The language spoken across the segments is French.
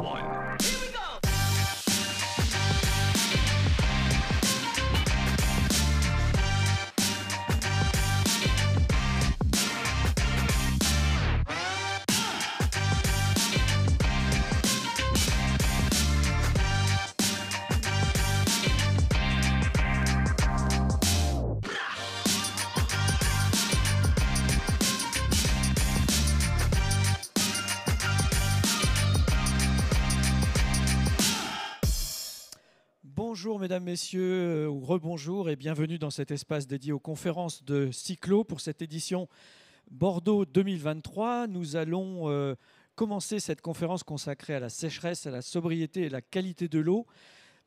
one. Here we go. Bonjour mesdames, messieurs, ou rebonjour et bienvenue dans cet espace dédié aux conférences de Cyclo pour cette édition Bordeaux 2023. Nous allons commencer cette conférence consacrée à la sécheresse, à la sobriété et la qualité de l'eau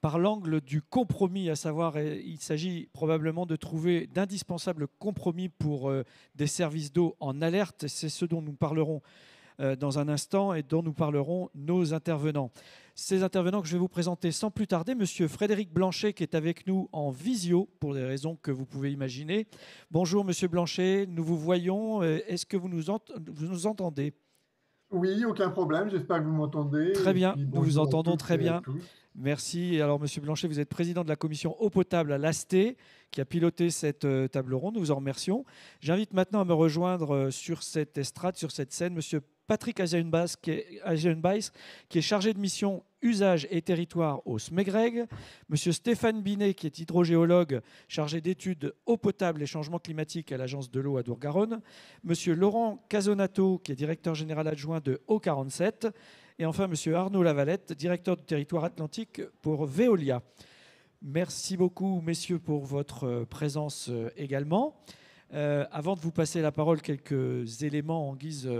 par l'angle du compromis, à savoir il s'agit probablement de trouver d'indispensables compromis pour des services d'eau en alerte. C'est ce dont nous parlerons dans un instant et dont nous parleront nos intervenants. Ces intervenants que je vais vous présenter sans plus tarder, Monsieur Frédéric Blanchet qui est avec nous en visio pour des raisons que vous pouvez imaginer. Bonjour Monsieur Blanchet, nous vous voyons. Est-ce que vous nous entendez ? Oui, aucun problème, j'espère que vous m'entendez. Très bien, nous vous entendons très bien. Tous. Merci. Et alors, Monsieur Blanchet, vous êtes président de la commission eau potable à l'AST, qui a piloté cette table ronde. Nous vous en remercions. J'invite maintenant à me rejoindre sur cette estrade, sur cette scène, Monsieur Patrick Agienbaes, qui est chargé de mission usage et territoire au SMEGREG, Monsieur Stéphane Binet, qui est hydrogéologue chargé d'études eau potable et changement climatique à l'Agence de l'eau à Dour-Garonne, Monsieur Laurent Casonato, qui est directeur général adjoint de O47, et enfin Monsieur Arnaud Lavalette, directeur du territoire atlantique pour Veolia. Merci beaucoup, messieurs, pour votre présence également. Avant de vous passer la parole, quelques éléments en guise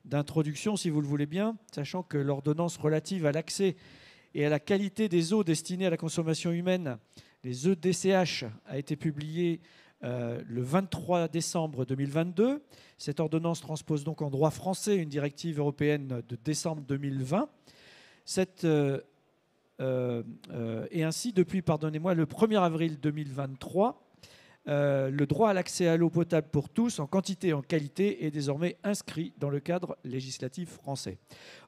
d'introduction, si vous le voulez bien, sachant que l'ordonnance relative à l'accès et à la qualité des eaux destinées à la consommation humaine, les EDCH, a été publiée le 23 décembre 2022. Cette ordonnance transpose donc en droit français une directive européenne de décembre 2020. Et ainsi, depuis, le 1er avril 2023, le droit à l'accès à l'eau potable pour tous, en quantité et en qualité, est désormais inscrit dans le cadre législatif français.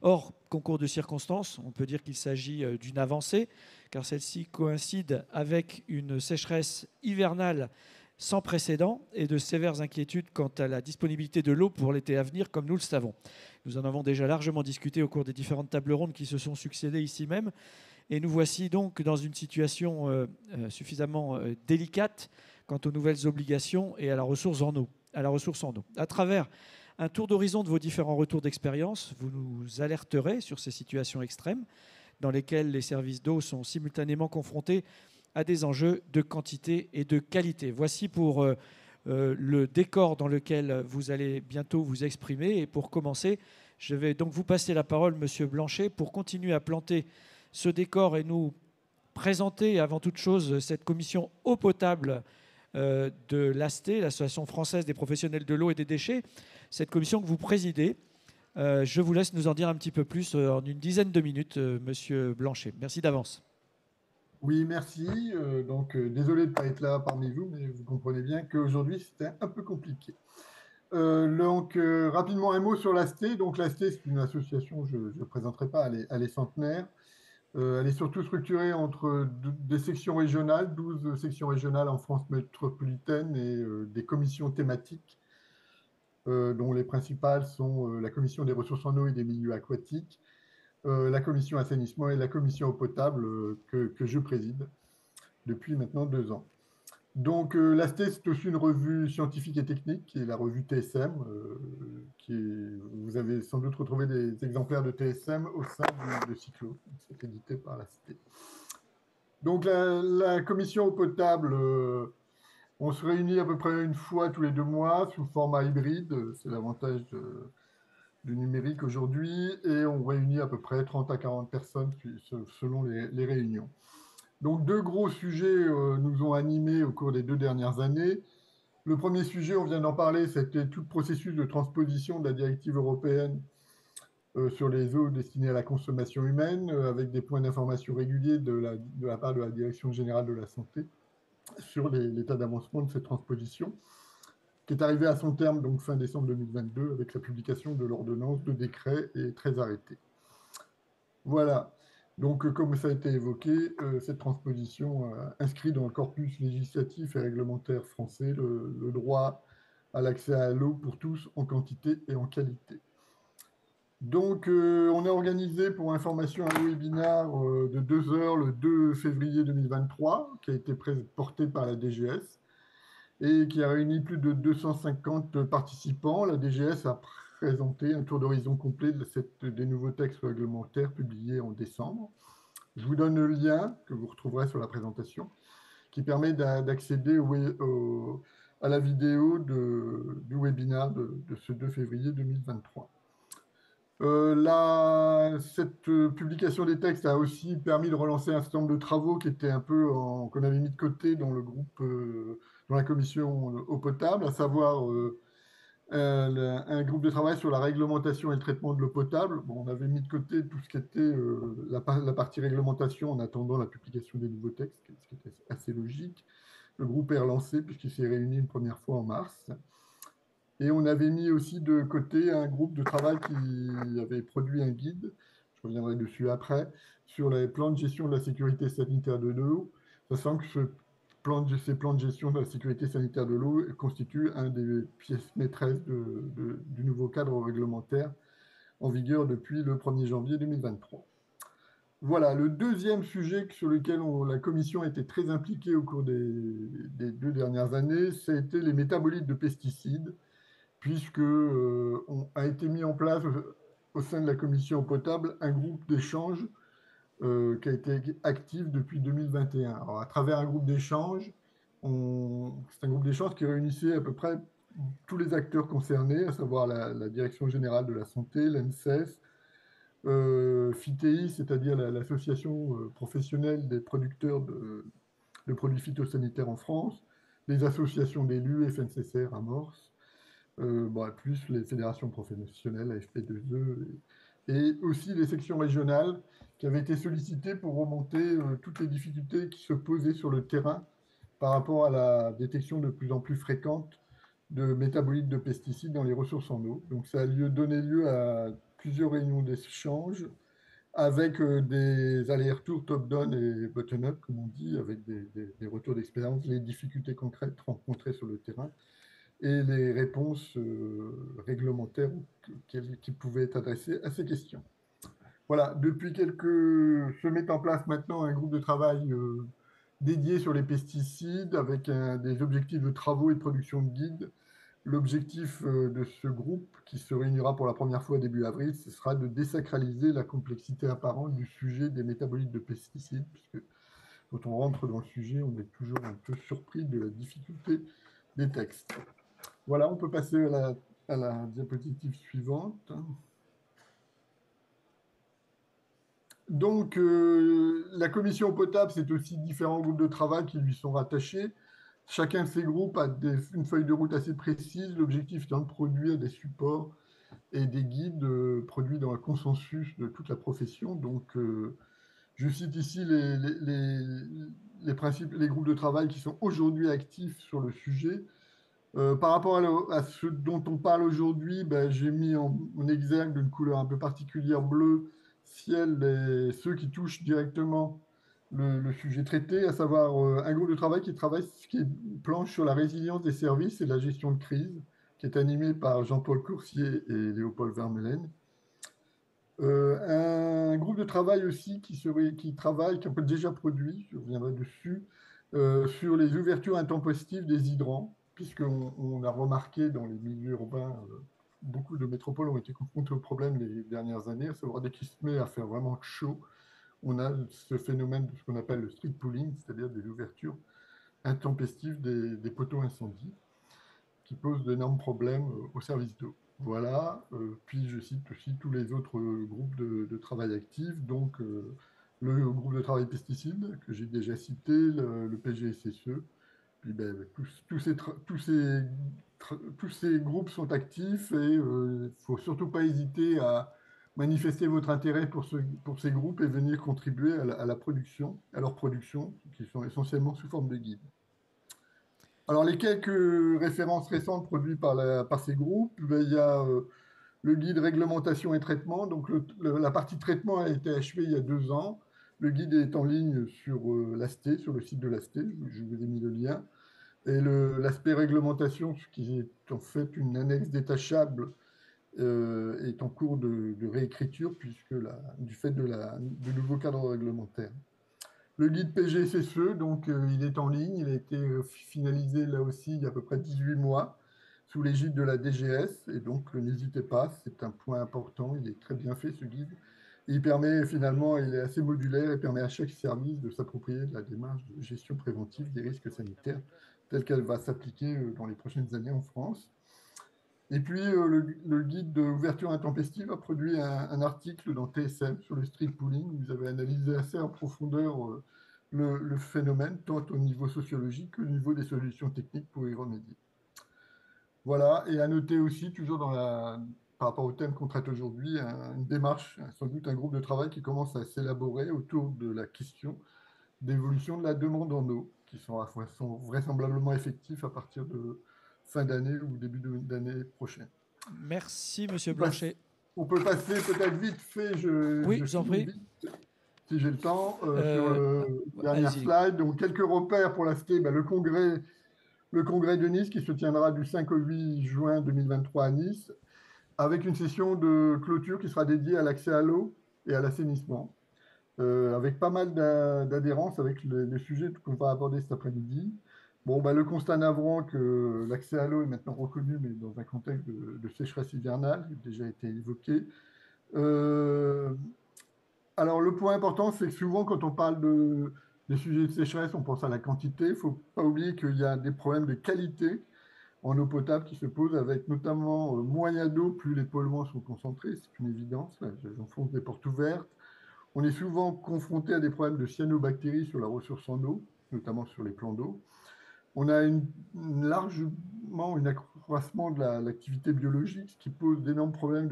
Or, concours de circonstances, on peut dire qu'il s'agit d'une avancée, car celle-ci coïncide avec une sécheresse hivernale sans précédent et de sévères inquiétudes quant à la disponibilité de l'eau pour l'été à venir, comme nous le savons. Nous en avons déjà largement discuté au cours des différentes tables rondes qui se sont succédées ici même. Et nous voici donc dans une situation suffisamment délicate quant aux nouvelles obligations et à la ressource en eau. À travers un tour d'horizon de vos différents retours d'expérience, vous nous alerterez sur ces situations extrêmes dans lesquelles les services d'eau sont simultanément confrontés à des enjeux de quantité et de qualité. Voici pour le décor dans lequel vous allez bientôt vous exprimer. Et pour commencer, je vais donc vous passer la parole, Monsieur Blanchet, pour continuer à planter ce décor et nous présenter avant toute chose cette commission eau potable de l'AST, l'Association française des professionnels de l'eau et des déchets, cette commission que vous présidez. Je vous laisse nous en dire un petit peu plus en une dizaine de minutes, Monsieur Blanchet. Merci d'avance. Oui, merci. Désolé de ne pas être là parmi vous, mais vous comprenez bien qu'aujourd'hui, c'était un peu compliqué. Rapidement, un mot sur l'AST. Donc, l'AST, c'est une association, je ne présenterai pas, elle est centenaire. Elle est surtout structurée entre des sections régionales, 12 sections régionales en France métropolitaine et des commissions thématiques, dont les principales sont la commission des ressources en eau et des milieux aquatiques, la commission assainissement et la commission eau potable que je préside depuis maintenant 2 ans. Donc, l'AST, c'est aussi une revue scientifique et technique, qui est la revue TSM. Vous avez sans doute retrouvé des exemplaires de TSM au sein de Cyclo. C'est édité par l'AST. Donc, la commission eau potable, on se réunit à peu près une fois tous les 2 mois sous format hybride. C'est l'avantage du numérique aujourd'hui. Et on réunit à peu près 30 à 40 personnes selon les réunions. Donc, 2 gros sujets nous ont animés au cours des 2 dernières années. Le premier sujet, on vient d'en parler, c'était tout le processus de transposition de la directive européenne sur les eaux destinées à la consommation humaine, avec des points d'information réguliers de la part de la Direction générale de la santé sur l'état d'avancement de cette transposition, qui est arrivée à son terme donc fin décembre 2022 avec la publication de l'ordonnance, de décrets et 13 arrêtés. Voilà. Donc, comme ça a été évoqué, cette transposition inscrit dans le corpus législatif et réglementaire français le droit à l'accès à l'eau pour tous en quantité et en qualité. Donc, on a organisé pour information un webinaire de 2 heures le 2 février 2023, qui a été porté par la DGS et qui a réuni plus de 250 participants. La DGS a présenté un tour d'horizon complet des nouveaux textes réglementaires publiés en décembre. Je vous donne le lien que vous retrouverez sur la présentation, qui permet d'accéder à la vidéo du webinaire de ce 2 février 2023. Cette publication des textes a aussi permis de relancer un certain nombre de travaux qui étaient qu'on avait mis de côté dans le groupe, dans la commission eau potable, à savoir un groupe de travail sur la réglementation et le traitement de l'eau potable. Bon, on avait mis de côté tout ce qui était la partie réglementation en attendant la publication des nouveaux textes, ce qui était assez logique. Le groupe est relancé puisqu'il s'est réuni une première fois en mars. Et on avait mis aussi de côté un groupe de travail qui avait produit un guide, je reviendrai dessus après, sur les plans de gestion de la sécurité sanitaire de l'eau, sachant que ces plans de gestion de la sécurité sanitaire de l'eau constituent un des pièces maîtresses du nouveau cadre réglementaire en vigueur depuis le 1er janvier 2023. Voilà, le deuxième sujet sur lequel la Commission a été très impliquée au cours des 2 dernières années, ça a été les métabolites de pesticides, puisque a été mis en place au sein de la commission eau potable un groupe d'échange qui a été actif depuis 2021. Alors, à travers un groupe d'échange, c'est un groupe d'échange qui réunissait à peu près tous les acteurs concernés, à savoir la Direction générale de la santé, l'ANSES, FITEI, c'est-à-dire l'association professionnelle des producteurs de produits phytosanitaires en France, les associations d'élus, FNCCR, Amorce, plus les fédérations professionnelles, AFP2E, et aussi les sections régionales qui avaient été sollicitées pour remonter toutes les difficultés qui se posaient sur le terrain par rapport à la détection de plus en plus fréquente de métabolites de pesticides dans les ressources en eau. Donc ça a donné lieu à plusieurs réunions d'échange avec des allers-retours top-down et bottom-up, comme on dit, avec des retours d'expérience, les difficultés concrètes rencontrées sur le terrain et les réponses réglementaires qui pouvaient être adressées à ces questions. Voilà, se met en place maintenant un groupe de travail dédié sur les pesticides avec des objectifs de travaux et de production de guides. L'objectif de ce groupe, qui se réunira pour la première fois début avril, ce sera de désacraliser la complexité apparente du sujet des métabolites de pesticides, puisque quand on rentre dans le sujet, on est toujours un peu surpris de la difficulté des textes. Voilà, on peut passer à la diapositive suivante. Donc, la commission eau potable, c'est aussi différents groupes de travail qui lui sont rattachés. Chacun de ces groupes a une feuille de route assez précise. L'objectif étant de produire des supports et des guides produits dans le consensus de toute la profession. Donc, je cite ici les groupes de travail qui sont aujourd'hui actifs sur le sujet. Par rapport à ce dont on parle aujourd'hui, j'ai mis en exergue d'une couleur un peu particulière, bleu ciel, ceux qui touchent directement le sujet traité, à savoir un groupe de travail qui planche sur la résilience des services et la gestion de crise, qui est animé par Jean-Paul Coursier et Léopold Vermeulen. Un groupe de travail aussi qui a déjà produit, je reviendrai dessus, sur les ouvertures intempestives des hydrants, puisqu'on a remarqué dans les milieux urbains, beaucoup de métropoles ont été confrontées au problème les dernières années, à savoir dès qu'il se met à faire vraiment chaud, on a ce phénomène de ce qu'on appelle le street pooling, c'est-à-dire des ouvertures intempestives des poteaux incendies, qui posent d'énormes problèmes au service d'eau. Voilà, puis je cite aussi tous les autres groupes de travail actifs, donc le groupe de travail pesticides que j'ai déjà cité, le PGSSE, puis tous ces groupes sont actifs et il ne faut surtout pas hésiter à manifester votre intérêt pour ces groupes et venir contribuer à leur production, qui sont essentiellement sous forme de guides. Alors, les quelques références récentes produites par ces groupes, il y a le guide réglementation et traitement. Donc, la partie traitement a été achevée il y a 2 ans. Le guide est en ligne sur l'ASTE, sur le site de l'ASTE. Je vous ai mis le lien. Et l'aspect réglementation, ce qui est en fait une annexe détachable, est en cours de réécriture puisque du fait du nouveau cadre réglementaire. Le guide PGSSE, donc il est en ligne, il a été finalisé là aussi il y a à peu près 18 mois sous l'égide de la DGS, et donc n'hésitez pas, c'est un point important, il est très bien fait ce guide. Il permet finalement, il est assez modulaire et permet à chaque service de s'approprier de la démarche de gestion préventive des risques sanitaires telle qu'elle va s'appliquer dans les prochaines années en France. Et puis, le guide d'ouverture intempestive a produit un article dans TSM sur le street pooling. Vous avez analysé assez en profondeur le phénomène, tant au niveau sociologique qu'au niveau des solutions techniques pour y remédier. Voilà, et à noter aussi, toujours par rapport au thème qu'on traite aujourd'hui, une démarche, sans doute un groupe de travail qui commence à s'élaborer autour de la question d'évolution de la demande en eau, qui sont vraisemblablement effectifs à partir de fin d'année ou début d'année prochaine. Merci, Monsieur Blanchet. On peut passer peut-être vite fait, oui, je vous en prie. Vite, si j'ai le temps, sur le dernier slide. Donc, quelques repères pour l'ASTE. Le congrès de Nice qui se tiendra du 5 au 8 juin 2023 à Nice, avec une session de clôture qui sera dédiée à l'accès à l'eau et à l'assainissement. Avec pas mal d'adhérence avec les sujets qu'on va aborder cet après-midi. Bon, le constat navrant que l'accès à l'eau est maintenant reconnu, mais dans un contexte de sécheresse hivernale, qui a déjà été évoqué. Alors, le point important, c'est que souvent, quand on parle des sujets de sécheresse, on pense à la quantité. Il ne faut pas oublier qu'il y a des problèmes de qualité en eau potable qui se posent, avec notamment moins il y a d'eau, plus les polluants sont concentrés. C'est une évidence. J'enfonce des portes ouvertes. On est souvent confronté à des problèmes de cyanobactéries sur la ressource en eau, notamment sur les plans d'eau. On a largement un accroissement de l'activité biologique, ce qui pose d'énormes problèmes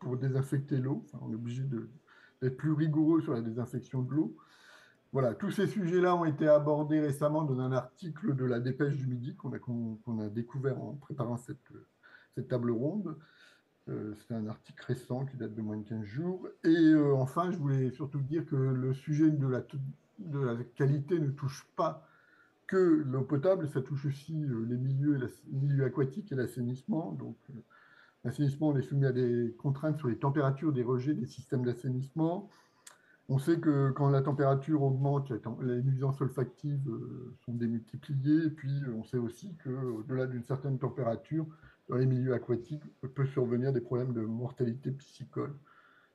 pour désinfecter l'eau. Enfin, on est obligé d'être plus rigoureux sur la désinfection de l'eau. Voilà, tous ces sujets-là ont été abordés récemment dans un article de la Dépêche du Midi qu'on a découvert en préparant cette table ronde. C'est un article récent qui date de moins de 15 jours. Et enfin, je voulais surtout dire que le sujet de la qualité ne touche pas que l'eau potable, ça touche aussi les milieux aquatiques et l'assainissement. Donc, l'assainissement, on est soumis à des contraintes sur les températures des rejets des systèmes d'assainissement. On sait que quand la température augmente, les nuisances olfactives sont démultipliées. Et puis, on sait aussi qu'au-delà d'une certaine température, dans les milieux aquatiques, peut survenir des problèmes de mortalité piscicole,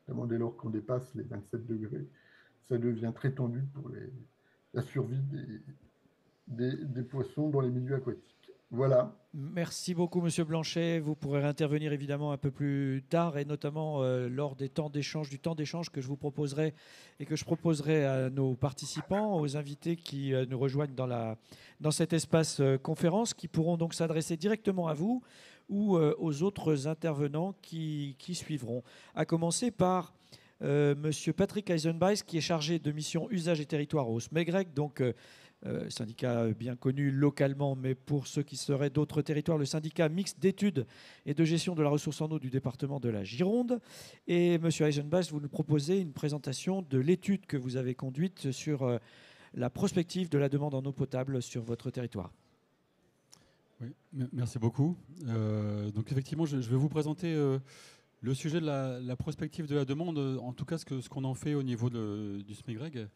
notamment dès lors qu'on dépasse les 27 degrés. Ça devient très tendu pour la survie des poissons dans les milieux aquatiques. Voilà. Merci beaucoup, Monsieur Blanchet. Vous pourrez intervenir évidemment un peu plus tard, et notamment lors du temps d'échange que je vous proposerai et que je proposerai à nos participants, aux invités qui nous rejoignent dans cet espace conférence, qui pourront donc s'adresser directement à vous ou aux autres intervenants qui suivront. À commencer par Monsieur Patrick Eisenbeis, qui est chargé de mission usage et territoire au SMEGREG, donc syndicat bien connu localement, mais pour ceux qui seraient d'autres territoires, le syndicat mixte d'études et de gestion de la ressource en eau du département de la Gironde. Et Monsieur Eisenbeis, vous nous proposez une présentation de l'étude que vous avez conduite sur la prospective de la demande en eau potable sur votre territoire. Oui, merci beaucoup. Donc effectivement, je vais vous présenter le sujet de la prospective de la demande, en tout cas ce qu'on en fait au niveau du SMEGREG.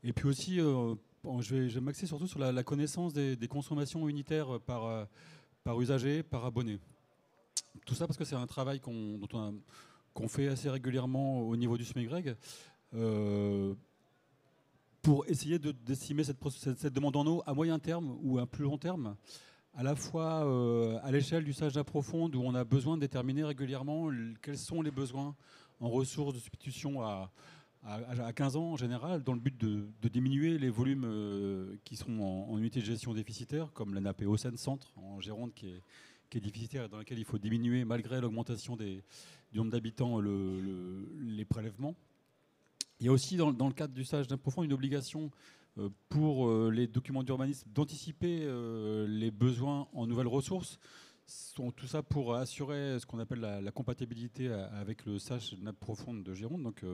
Et puis aussi, je vais m'axer surtout sur la connaissance des consommations unitaires par usager, par abonné. Tout ça parce que c'est un travail qu'on fait assez régulièrement au niveau du SMEGREG pour essayer d'estimer cette demande en eau à moyen terme ou à plus long terme, à la fois à l'échelle d'usage approfondi, où on a besoin de déterminer régulièrement quels sont les besoins en ressources de substitution à 15 ans en général, dans le but de diminuer les volumes qui sont en unité de gestion déficitaire, comme la nappe Hauts-Seine Centre en Gironde qui est déficitaire et dans laquelle il faut diminuer, malgré l'augmentation du nombre d'habitants, les prélèvements. Il y a aussi dans le cadre d'usage approfondi une obligation pour les documents d'urbanisme d'anticiper les besoins en nouvelles ressources. Tout ça pour assurer ce qu'on appelle la compatibilité avec le SAGE nappe profonde de Gironde. Donc,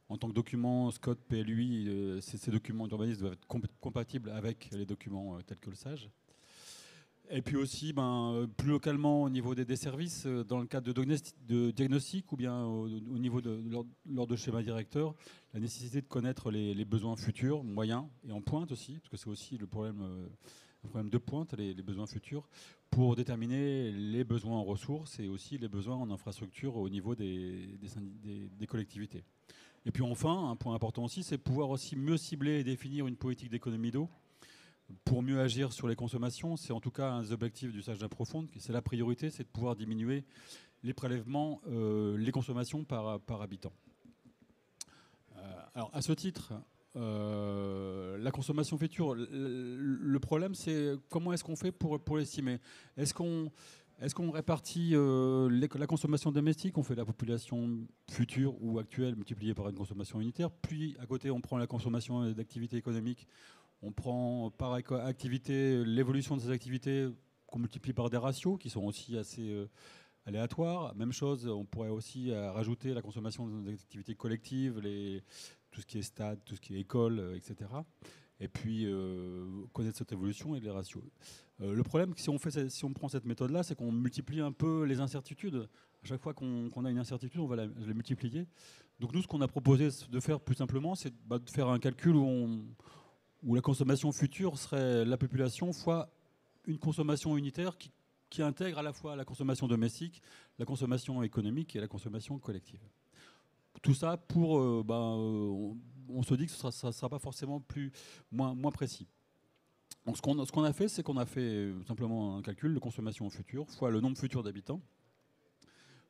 en tant que document SCOT, PLUI, ces documents d'urbanisme doivent être compatibles avec les documents tels que le SAGE. Et puis aussi, plus localement, au niveau des services, dans le cadre de diagnostic ou bien au niveau lors de schéma directeur, la nécessité de connaître les besoins futurs, moyens et en pointe aussi, parce que c'est aussi le problème de pointe, les besoins futurs, pour déterminer les besoins en ressources et aussi les besoins en infrastructure au niveau des collectivités. Et puis enfin, un point important aussi, c'est pouvoir aussi mieux cibler et définir une politique d'économie d'eau pour mieux agir sur les consommations. C'est en tout cas un des objectifs du SAGE nappe profonde. C'est la priorité, c'est de pouvoir diminuer les prélèvements, les consommations par habitant. Alors à ce titre, la consommation future, le problème c'est comment est-ce qu'on fait pour l'estimer. Est-ce qu'on répartit la consommation domestique, on fait la population future ou actuelle multipliée par une consommation unitaire, puis à côté on prend la consommation d'activité économique, on prend par activité l'évolution de ces activités qu'on multiplie par des ratios qui sont aussi assez aléatoires. Même chose, on pourrait aussi rajouter la consommation des activités collectives, tout ce qui est stade, tout ce qui est école, etc. Et puis connaître cette évolution et les ratios. Le problème, si on prend cette méthode-là, c'est qu'on multiplie un peu les incertitudes. À chaque fois qu'on a une incertitude, on va les multiplier. Donc nous, ce qu'on a proposé de faire plus simplement, c'est de faire un calcul où la consommation future serait la population fois une consommation unitaire qui intègre à la fois la consommation domestique, la consommation économique et la consommation collective. Tout ça pour, on se dit que ça ne sera pas forcément moins précis. Donc ce qu'on a fait, c'est qu'on a fait simplement un calcul de consommation future fois le nombre futur d'habitants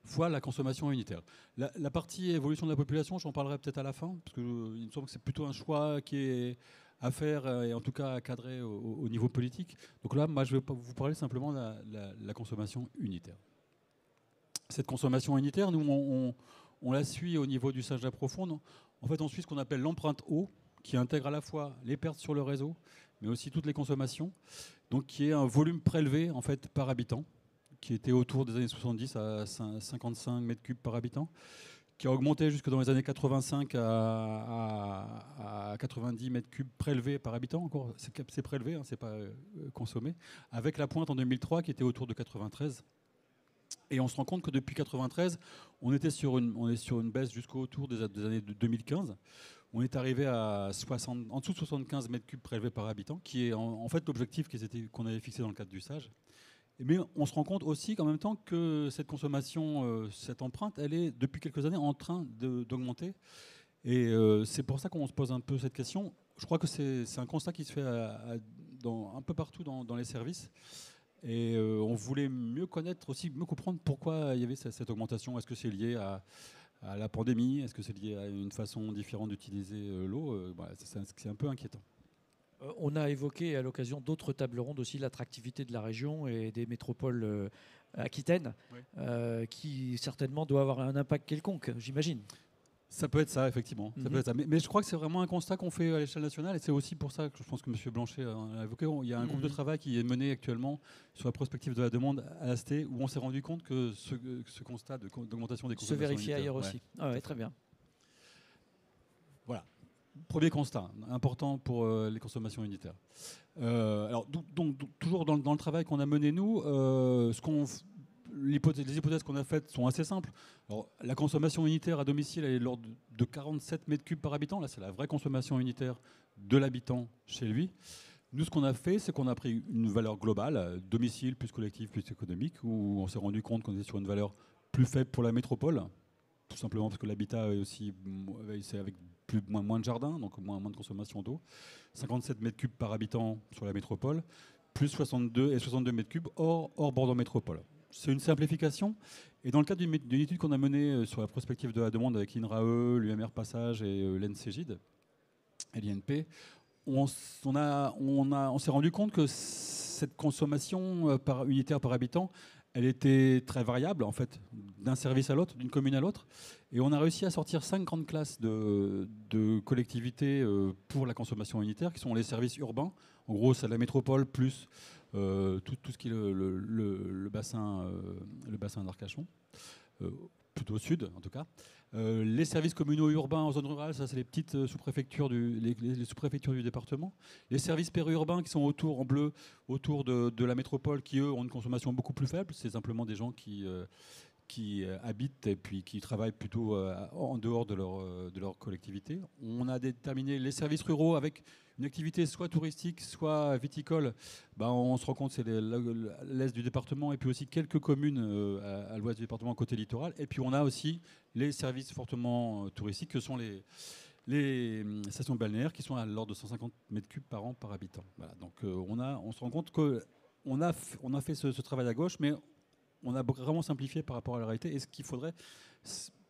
fois la consommation unitaire. La partie évolution de la population, j'en parlerai peut-être à la fin, parce qu'il me semble que c'est plutôt un choix qui est à faire et en tout cas à cadrer au niveau politique. Donc là, moi, je vais vous parler simplement de la consommation unitaire. Cette consommation unitaire, nous, on la suit au niveau du SAGE nappe profonde. En fait, on suit ce qu'on appelle l'empreinte eau, qui intègre à la fois les pertes sur le réseau, mais aussi toutes les consommations, donc qui est un volume prélevé en fait par habitant, qui était autour des années 70 à 55 mètres cubes par habitant, qui a augmenté jusque dans les années 85 à 90 mètres cubes prélevés par habitant. Encore, c'est prélevé, hein, c'est pas consommé, avec la pointe en 2003 qui était autour de 93. Et on se rend compte que depuis 93, on est sur une baisse jusqu'autour des années 2015. On est arrivé à en dessous de 75 mètres cubes prélevés par habitant, qui est en fait l'objectif qu'on avait fixé dans le cadre du SAGE. Mais on se rend compte aussi qu'en même temps que cette consommation, cette empreinte, elle est depuis quelques années en train d'augmenter. Et c'est pour ça qu'on se pose un peu cette question. Je crois que c'est un constat qui se fait un peu partout dans les services. Et on voulait mieux connaître aussi, mieux comprendre pourquoi il y avait cette augmentation. Est-ce que c'est lié à la pandémie? Est-ce que c'est lié à une façon différente d'utiliser l'eau? Voilà, c'est un peu inquiétant. On a évoqué à l'occasion d'autres tables rondes aussi l'attractivité de la région et des métropoles aquitaines, oui. Qui certainement doit avoir un impact quelconque, j'imagine. Ça peut être ça, effectivement. Ça peut être ça. Mais je crois que c'est vraiment un constat qu'on fait à l'échelle nationale et c'est aussi pour ça que je pense que M. Blanchet a évoqué. Il y a un groupe de travail qui est mené actuellement sur la prospective de la demande à l'AST où on s'est rendu compte que ce constat d'augmentation des consommations se vérifie ailleurs aussi. Ah ouais, très bien. Voilà. Premier constat, important pour les consommations unitaires. Alors, donc, toujours dans le travail qu'on a mené, nous, les hypothèses qu'on a faites sont assez simples. Alors, la consommation unitaire à domicile, elle est de l'ordre de 47 mètres cubes par habitant. Là, c'est la vraie consommation unitaire de l'habitant chez lui. Nous, ce qu'on a fait, c'est qu'on a pris une valeur globale, domicile plus collectif plus économique, où on s'est rendu compte qu'on était sur une valeur plus faible pour la métropole, tout simplement parce que l'habitat est aussi, c'est avec moins de jardins, donc moins de consommation d'eau. 57 mètres cubes par habitant sur la métropole, plus 62 mètres cubes hors bordant métropole. C'est une simplification. Et dans le cadre d'une étude qu'on a menée sur la prospective de la demande avec l'INRAE, l'UMR Passage et l'ENCGID et l'INP, on s'est rendu compte que cette consommation unitaire par habitant, elle était très variable, en fait, d'un service à l'autre, d'une commune à l'autre. Et on a réussi à sortir 5 grandes classes de collectivités pour la consommation unitaire, qui sont les services urbains. En gros, c'est la métropole plus tout ce qui est le bassin d'Arcachon, plutôt au sud en tout cas. Les services communaux urbains en zone rurale, ça c'est les petites sous-préfectures les sous-préfectures du département. Les services périurbains qui sont en bleu autour de la métropole, qui eux ont une consommation beaucoup plus faible. C'est simplement des gens qui habitent et puis qui travaillent plutôt en dehors de leur collectivité. On a déterminé les services ruraux avec une activité soit touristique, soit viticole. On se rend compte que c'est l'est du département et puis aussi quelques communes à l'ouest du département côté littoral. Et puis on a aussi les services fortement touristiques que sont les stations balnéaires qui sont à l'ordre de 150 mètres cubes par an par habitant. Voilà. Donc on se rend compte qu'on a fait ce travail à gauche, mais on a vraiment simplifié par rapport à la réalité. Et ce qu'il faudrait,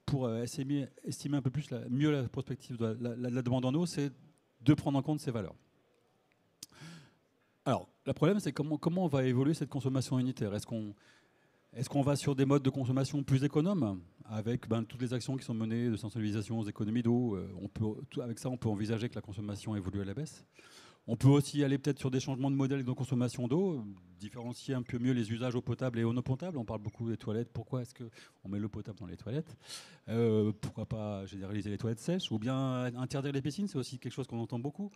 pour estimer un peu mieux la prospective de la demande en eau, c'est de prendre en compte ces valeurs. Alors, le problème, c'est comment on va évoluer cette consommation unitaire. Est-ce qu'on va sur des modes de consommation plus économes, avec toutes les actions qui sont menées de sensibilisation aux économies d'eau? Avec ça, on peut envisager que la consommation évolue à la baisse. On peut aussi aller peut-être sur des changements de modèle de consommation d'eau, différencier un peu mieux les usages eau potable et eau non potable. On parle beaucoup des toilettes. Pourquoi est-ce qu'on met l'eau potable dans les toilettes? Pourquoi pas généraliser les toilettes sèches? Ou bien interdire les piscines, c'est aussi quelque chose qu'on entend beaucoup.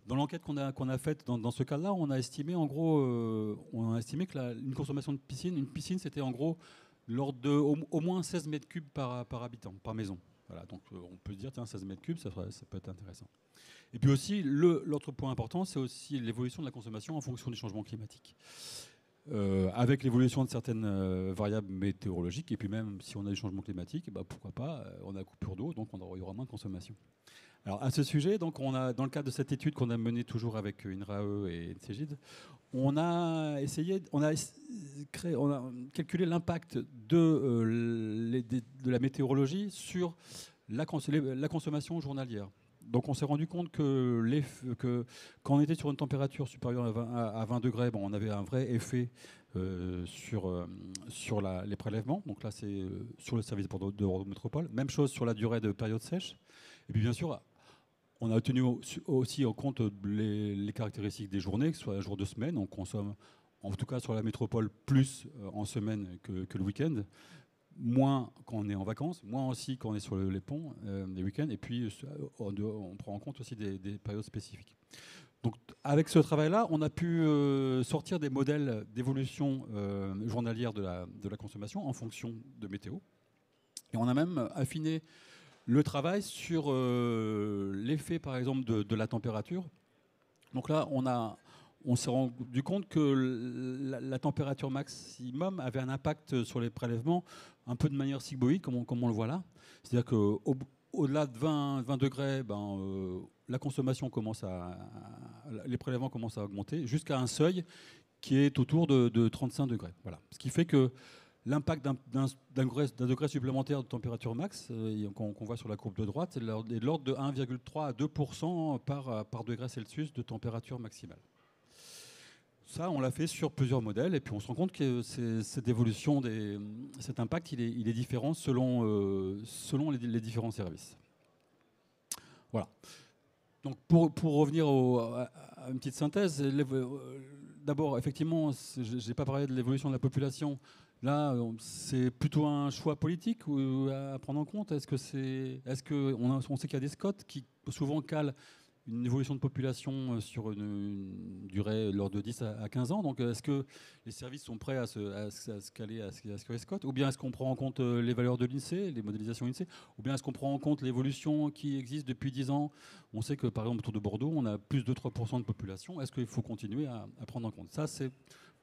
Dans l'enquête qu'on a faite dans ce cas-là, on a estimé en gros, que une consommation de piscine, c'était en gros l'ordre de au moins 16 mètres cubes par habitant, par maison. Voilà, donc on peut se dire, tiens, 16 mètres cubes, ça peut être intéressant. Et puis aussi, l'autre point important, c'est aussi l'évolution de la consommation en fonction du changement climatique. Avec l'évolution de certaines variables météorologiques, et puis même si on a des changements climatiques, pourquoi pas, on a coupure d'eau, donc il y aura moins de consommation. Alors à ce sujet, donc dans le cadre de cette étude qu'on a menée toujours avec INRAE et Cegid, on a calculé l'impact de la météorologie sur la consommation journalière. Donc on s'est rendu compte que quand on était sur une température supérieure à 20 degrés, on avait un vrai effet sur les prélèvements. Donc là, c'est sur le service de Bordeaux Métropole. Même chose sur la durée de période sèche. Et puis bien sûr, on a tenu aussi en compte les caractéristiques des journées, que ce soit un jour de semaine. On consomme, en tout cas sur la métropole, plus en semaine que le week-end. Moins quand on est en vacances, moins aussi quand on est sur les ponts, les week-ends, et puis on prend en compte aussi des périodes spécifiques. Donc avec ce travail-là, on a pu sortir des modèles d'évolution journalière de la consommation en fonction de météo. Et on a même affiné le travail sur l'effet, par exemple, de la température. Donc là, on s'est rendu compte que la température maximum avait un impact sur les prélèvements un peu de manière sigmoïde, comme on le voit là. C'est-à-dire qu'au-delà de 20 degrés, la consommation les prélèvements commencent à augmenter jusqu'à un seuil qui est autour de 35 degrés. Voilà. Ce qui fait que l'impact d'un degré supplémentaire de température max, qu'on voit sur la courbe de droite, est de l'ordre de 1,3 à 2% par degré Celsius de température maximale. Ça, on l'a fait sur plusieurs modèles, et puis on se rend compte que cette évolution, cet impact, il est différent selon les différents services. Voilà. Donc pour revenir à une petite synthèse, d'abord, effectivement, je n'ai pas parlé de l'évolution de la population. Là, c'est plutôt un choix politique à prendre en compte. On sait qu'il y a des SCOT qui souvent calent une évolution de population sur une durée lors de 10 à 15 ans. Donc, est-ce que les services sont prêts à se caler à ce que les SCOT? Ou bien est-ce qu'on prend en compte les valeurs de l'INSEE, les modélisations INSEE? Ou bien est-ce qu'on prend en compte l'évolution qui existe depuis 10 ans? On sait que, par exemple, autour de Bordeaux, on a plus de 3% de population. Est-ce qu'il faut continuer à prendre en compte? Ça, c'est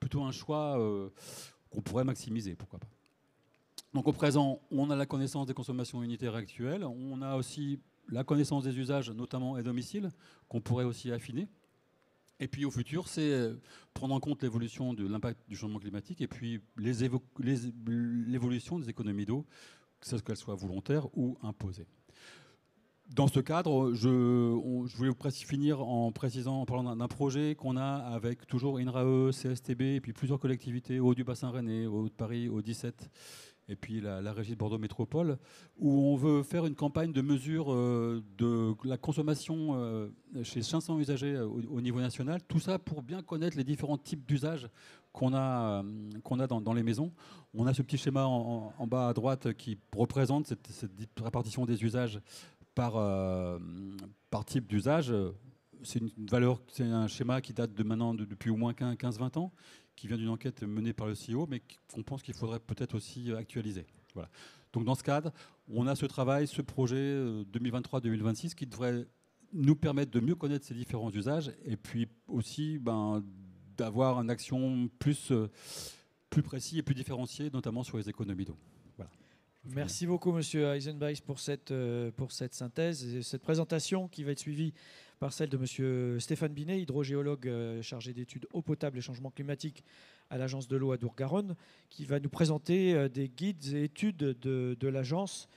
plutôt un choix qu'on pourrait maximiser, pourquoi pas. Donc, au présent, on a la connaissance des consommations unitaires actuelles. On a aussi la connaissance des usages, notamment à domicile, qu'on pourrait aussi affiner. Et puis au futur, c'est prendre en compte l'évolution de l'impact du changement climatique et puis l'évolution des économies d'eau, qu'elles soient volontaires ou imposées. Dans ce cadre, je voulais finir en parlant d'un projet qu'on a avec toujours INRAE, CSTB et puis plusieurs collectivités, Eau du Bassin Rennais, Eau de Paris, Eau 17 et puis la régie de Bordeaux Métropole, où on veut faire une campagne de mesure de la consommation chez 500 usagers au niveau national. Tout ça pour bien connaître les différents types d'usages qu'on a dans les maisons. On a ce petit schéma en bas à droite qui représente cette répartition des usages par type d'usage. C'est un schéma qui date depuis au moins 15-20 ans, qui vient d'une enquête menée par le CEO, mais qu'on pense qu'il faudrait peut-être aussi actualiser. Voilà. Donc dans ce cadre, on a ce travail, ce projet 2023-2026 qui devrait nous permettre de mieux connaître ces différents usages et puis aussi d'avoir une action plus précis et plus différenciée, notamment sur les économies d'eau. Voilà. Merci beaucoup, Monsieur Eisenbeis, pour cette synthèse et cette présentation qui va être suivie par celle de Monsieur Stéphane Binet, hydrogéologue chargé d'études eau potable et changement climatique à l'Agence de l'eau à Dourg-Garonne, qui va nous présenter des guides et études de l'agence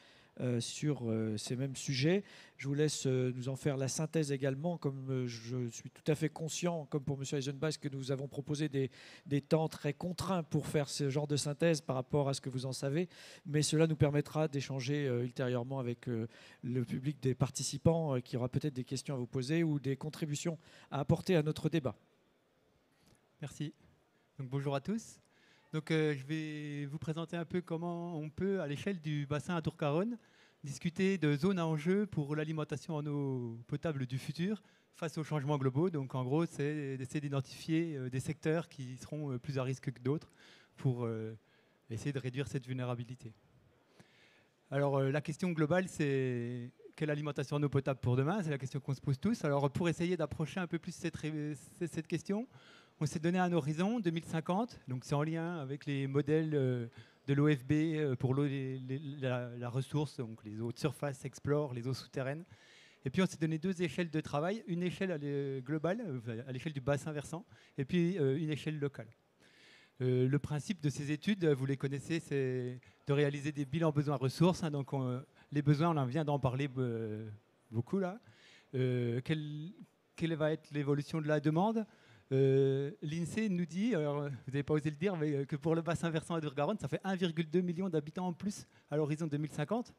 sur ces mêmes sujets. Je vous laisse nous en faire la synthèse également, comme je suis tout à fait conscient, comme pour M. Eisenbeis, que nous avons proposé des temps très contraints pour faire ce genre de synthèse par rapport à ce que vous en savez, mais cela nous permettra d'échanger ultérieurement avec le public des participants qui aura peut-être des questions à vous poser ou des contributions à apporter à notre débat. Merci. Donc, bonjour à tous. Donc, je vais vous présenter un peu comment on peut, à l'échelle du bassin à Dourg-Garonne, discuter de zones à enjeu pour l'alimentation en eau potable du futur face aux changements globaux. Donc, en gros, c'est d'essayer d'identifier des secteurs qui seront plus à risque que d'autres pour essayer de réduire cette vulnérabilité. Alors, la question globale, c'est quelle alimentation en eau potable pour demain? C'est la question qu'on se pose tous. Alors, pour essayer d'approcher un peu plus cette question, on s'est donné un horizon 2050, donc c'est en lien avec les modèles de l'OFB pour la ressource, donc les eaux de surface, explore, les eaux souterraines. Et puis on s'est donné deux échelles de travail, une échelle globale, à l'échelle du bassin versant, et puis une échelle locale. Le principe de ces études, vous les connaissez, c'est de réaliser des bilans besoins ressources. Donc les besoins, on vient d'en parler beaucoup là. Quelle va être l'évolution de la demande? L'INSEE nous dit, alors, vous n'avez pas osé le dire, mais que pour le bassin versant à Dourg-Garonne, ça fait 1,2 million d'habitants en plus à l'horizon 2050.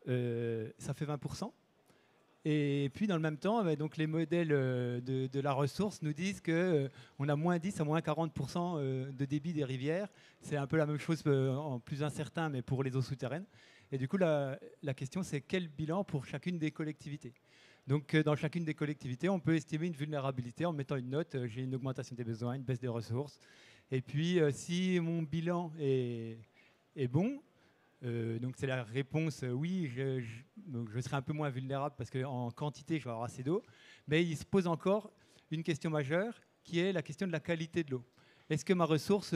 Ça fait 20%. Et puis, dans le même temps, donc, les modèles de la ressource nous disent qu'on a moins 10 à moins 40% de débit des rivières. C'est un peu la même chose, en plus incertain, mais pour les eaux souterraines. Et du coup, la question, c'est quel bilan pour chacune des collectivités? Donc, dans chacune des collectivités, on peut estimer une vulnérabilité en mettant une note. J'ai une augmentation des besoins, une baisse des ressources. Et puis, si mon bilan est bon, donc c'est la réponse oui, je serai un peu moins vulnérable parce qu'en quantité, je vais avoir assez d'eau. Mais il se pose encore une question majeure qui est la question de la qualité de l'eau. Est-ce que ma ressource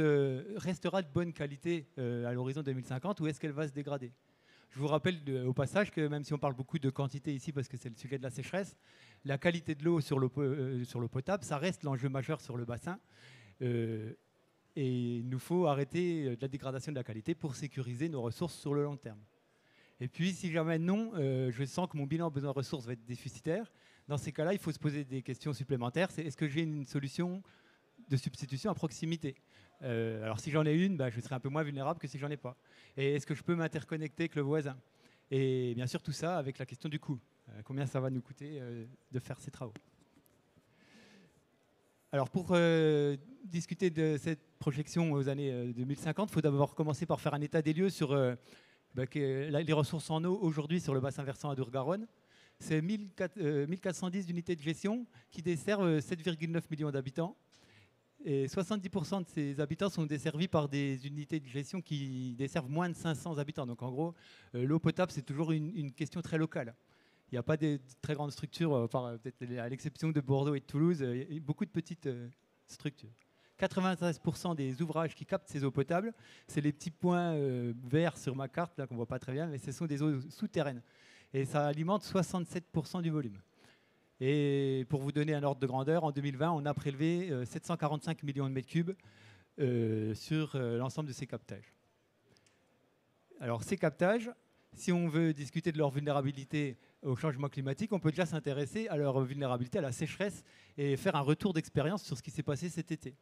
restera de bonne qualité à l'horizon 2050 ou est-ce qu'elle va se dégrader? Je vous rappelle au passage que même si on parle beaucoup de quantité ici parce que c'est le sujet de la sécheresse, la qualité de l'eau sur l'eau potable, ça reste l'enjeu majeur sur le bassin. Et il nous faut arrêter la dégradation de la qualité pour sécuriser nos ressources sur le long terme. Et puis si jamais non, je sens que mon bilan besoin de ressources va être déficitaire, dans ces cas-là, il faut se poser des questions supplémentaires. C'est est-ce que j'ai une solution de substitution à proximité? Alors si j'en ai une, je serai un peu moins vulnérable que si j'en ai pas. Et est-ce que je peux m'interconnecter avec le voisin? Et bien sûr tout ça avec la question du coût. Combien ça va nous coûter de faire ces travaux? Alors pour discuter de cette projection aux années 2050, il faut d'abord commencer par faire un état des lieux sur les ressources en eau aujourd'hui sur le bassin versant à Dourg-Garonne. C'est 1410 unités de gestion qui desservent 7,9 millions d'habitants. Et 70% de ces habitants sont desservis par des unités de gestion qui desservent moins de 500 habitants. Donc en gros, l'eau potable, c'est toujours une question très locale. Il n'y a pas de très grandes structures, peut-être à l'exception de Bordeaux et de Toulouse, il y a beaucoup de petites structures. 93% des ouvrages qui captent ces eaux potables, c'est les petits points verts sur ma carte, là qu'on ne voit pas très bien, mais ce sont des eaux souterraines. Et ça alimente 67% du volume. Et pour vous donner un ordre de grandeur, en 2020, on a prélevé 745 millions de mètres cubes sur l'ensemble de ces captages. Alors ces captages, si on veut discuter de leur vulnérabilité au changement climatique, on peut déjà s'intéresser à leur vulnérabilité à la sécheresse et faire un retour d'expérience sur ce qui s'est passé cet été.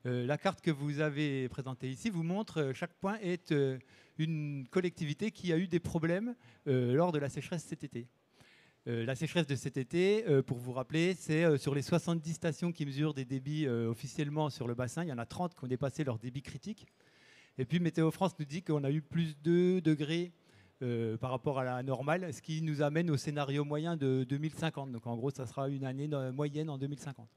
La carte que vous avez présentée ici vous montre chaque point est une collectivité qui a eu des problèmes lors de la sécheresse cet été. La sécheresse de cet été, pour vous rappeler, c'est sur les 70 stations qui mesurent des débits officiellement sur le bassin, il y en a 30 qui ont dépassé leur débit critique. Et puis Météo France nous dit qu'on a eu plus de degrés par rapport à la normale, ce qui nous amène au scénario moyen de 2050. Donc en gros, ça sera une année moyenne en 2050.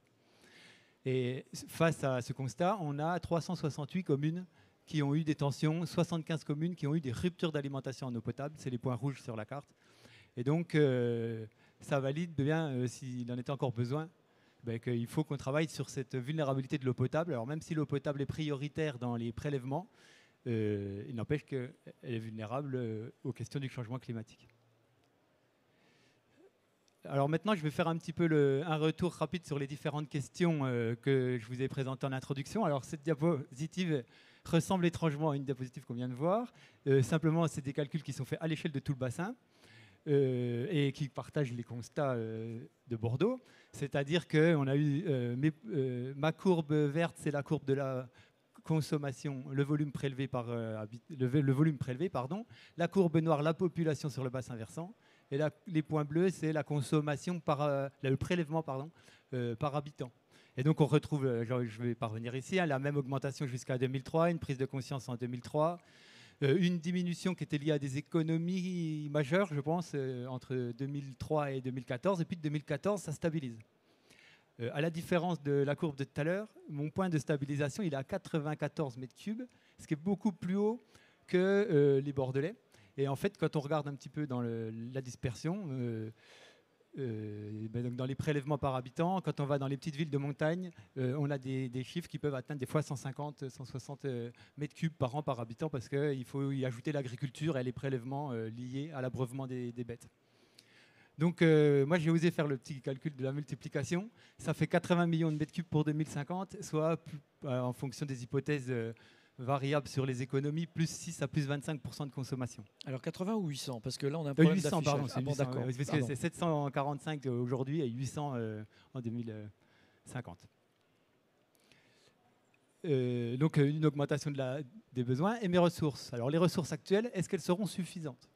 Et face à ce constat, on a 368 communes qui ont eu des tensions, 75 communes qui ont eu des ruptures d'alimentation en eau potable, c'est les points rouges sur la carte. Et donc, ça valide bien, s'il en était encore besoin, qu'il faut qu'on travaille sur cette vulnérabilité de l'eau potable. Alors même si l'eau potable est prioritaire dans les prélèvements, il n'empêche qu'elle est vulnérable aux questions du changement climatique. Alors maintenant, je vais faire un petit peu un retour rapide sur les différentes questions que je vous ai présentées en introduction. Alors cette diapositive ressemble étrangement à une diapositive qu'on vient de voir. Simplement, c'est des calculs qui sont faits à l'échelle de tout le bassin. Et qui partagent les constats de Bordeaux. C'est-à-dire qu'on a eu ma courbe verte, c'est la courbe de la consommation, le volume prélevé pardon. La courbe noire, la population sur le bassin versant. Et les points bleus, c'est la consommation le prélèvement par habitant. Et donc on retrouve, je vais parvenir ici, la même augmentation jusqu'à 2003, une prise de conscience en 2003. Une diminution qui était liée à des économies majeures, je pense, entre 2003 et 2014. Et puis de 2014, ça stabilise. À la différence de la courbe de tout à l'heure, mon point de stabilisation, il est à 94 mètres cubes, ce qui est beaucoup plus haut que les Bordelais. Et en fait, quand on regarde un petit peu dans la dispersion, donc dans les prélèvements par habitant, quand on va dans les petites villes de montagne, on a des chiffres qui peuvent atteindre des fois 150, 160 mètres cubes par an par habitant parce qu'il faut y ajouter l'agriculture et les prélèvements liés à l'abreuvement des bêtes. Donc moi j'ai osé faire le petit calcul de la multiplication. Ça fait 80 millions de mètres cubes pour 2050, soit en fonction des hypothèses variable sur les économies, plus 6 à plus 25% de consommation. Alors 80 ou 800 parce que là on a un problème 800, pardon, c'est 800, d'accord. Parce que c'est 745 aujourd'hui et 800 en 2050. Donc une augmentation des besoins et mes ressources. Alors les ressources actuelles, est-ce qu'elles seront suffisantes?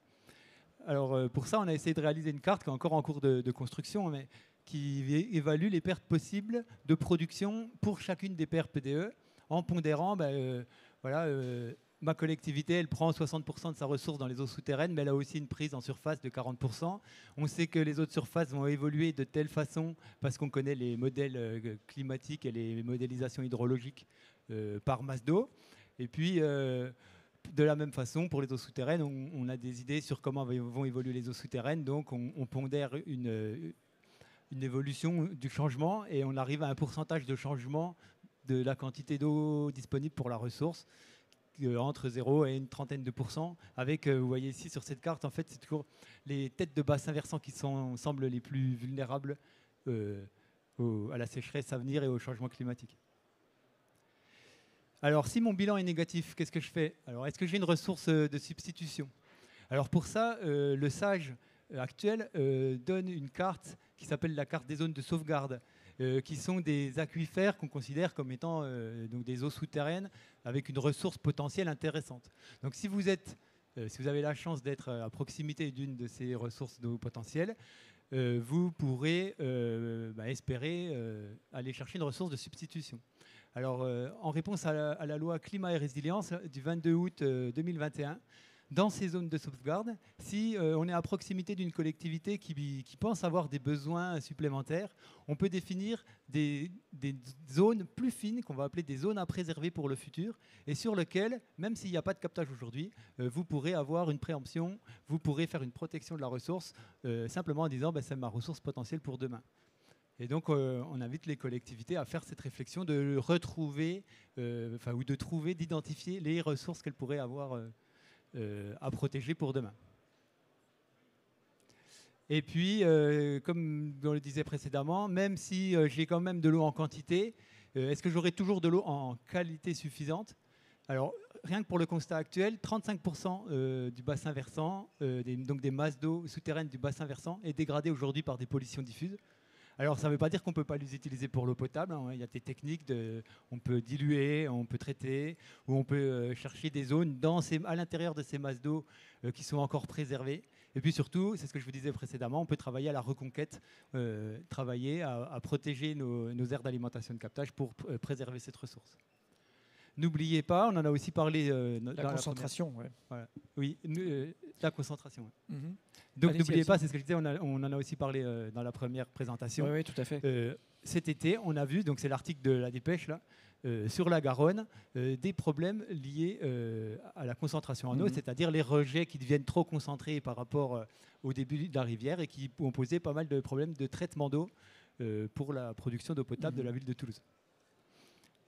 Alors pour ça, on a essayé de réaliser une carte qui est encore en cours de construction, mais qui évalue les pertes possibles de production pour chacune des paires PDE en pondérant ma collectivité, elle prend 60% de sa ressource dans les eaux souterraines, mais elle a aussi une prise en surface de 40%. On sait que les eaux de surface vont évoluer de telle façon, parce qu'on connaît les modèles climatiques et les modélisations hydrologiques par masse d'eau. Et puis, de la même façon, pour les eaux souterraines, on a des idées sur comment vont évoluer les eaux souterraines. Donc, on pondère une évolution du changement et on arrive à un pourcentage de changement de la quantité d'eau disponible pour la ressource entre 0 et une trentaine de %. Avec, vous voyez ici sur cette carte, en fait, c'est toujours les têtes de bassin versant qui semblent les plus vulnérables à la sécheresse à venir et au changement climatique. Alors, si mon bilan est négatif, qu'est-ce que je fais? Alors, est-ce que j'ai une ressource de substitution? Alors, pour ça, le SAGE actuel donne une carte qui s'appelle la carte des zones de sauvegarde, qui sont des aquifères qu'on considère comme étant donc des eaux souterraines avec une ressource potentielle intéressante. Donc si vous avez la chance d'être à proximité d'une de ces ressources d'eau potentielles, vous pourrez espérer aller chercher une ressource de substitution. Alors en réponse à la loi climat et résilience du 22 août 2021, dans ces zones de sauvegarde, si on est à proximité d'une collectivité qui pense avoir des besoins supplémentaires, on peut définir des zones plus fines qu'on va appeler des zones à préserver pour le futur et sur lesquelles, même s'il n'y a pas de captage aujourd'hui, vous pourrez avoir une préemption, vous pourrez faire une protection de la ressource simplement en disant c'est ma ressource potentielle pour demain. Et donc, on invite les collectivités à faire cette réflexion de retrouver, ou de trouver, d'identifier les ressources qu'elles pourraient avoir à protéger pour demain. Et puis, comme on le disait précédemment, même si j'ai quand même de l'eau en quantité, est-ce que j'aurai toujours de l'eau en qualité suffisante? Alors, rien que pour le constat actuel, 35% du bassin versant, donc des masses d'eau souterraines du bassin versant, est dégradé aujourd'hui par des pollutions diffuses, Alors, ça ne veut pas dire qu'on ne peut pas les utiliser pour l'eau potable. Hein. Il y a des techniques, on peut diluer, on peut traiter, ou on peut chercher des zones à l'intérieur de ces masses d'eau qui sont encore préservées. Et puis surtout, c'est ce que je vous disais précédemment, on peut travailler à la reconquête, travailler à protéger nos aires d'alimentation de captage pour préserver cette ressource. N'oubliez pas, on en a aussi parlé la concentration. Voilà. Oui, la concentration. Ouais. Mm-hmm. Donc n'oubliez pas, c'est ce que je disais, on en a aussi parlé dans la première présentation. Oui, tout à fait. Cet été, on a vu, donc c'est l'article de la Dépêche là, sur la Garonne, des problèmes liés à la concentration en eau, c'est-à-dire les rejets qui deviennent trop concentrés par rapport au début de la rivière et qui ont posé pas mal de problèmes de traitement d'eau pour la production d'eau potable de la ville de Toulouse.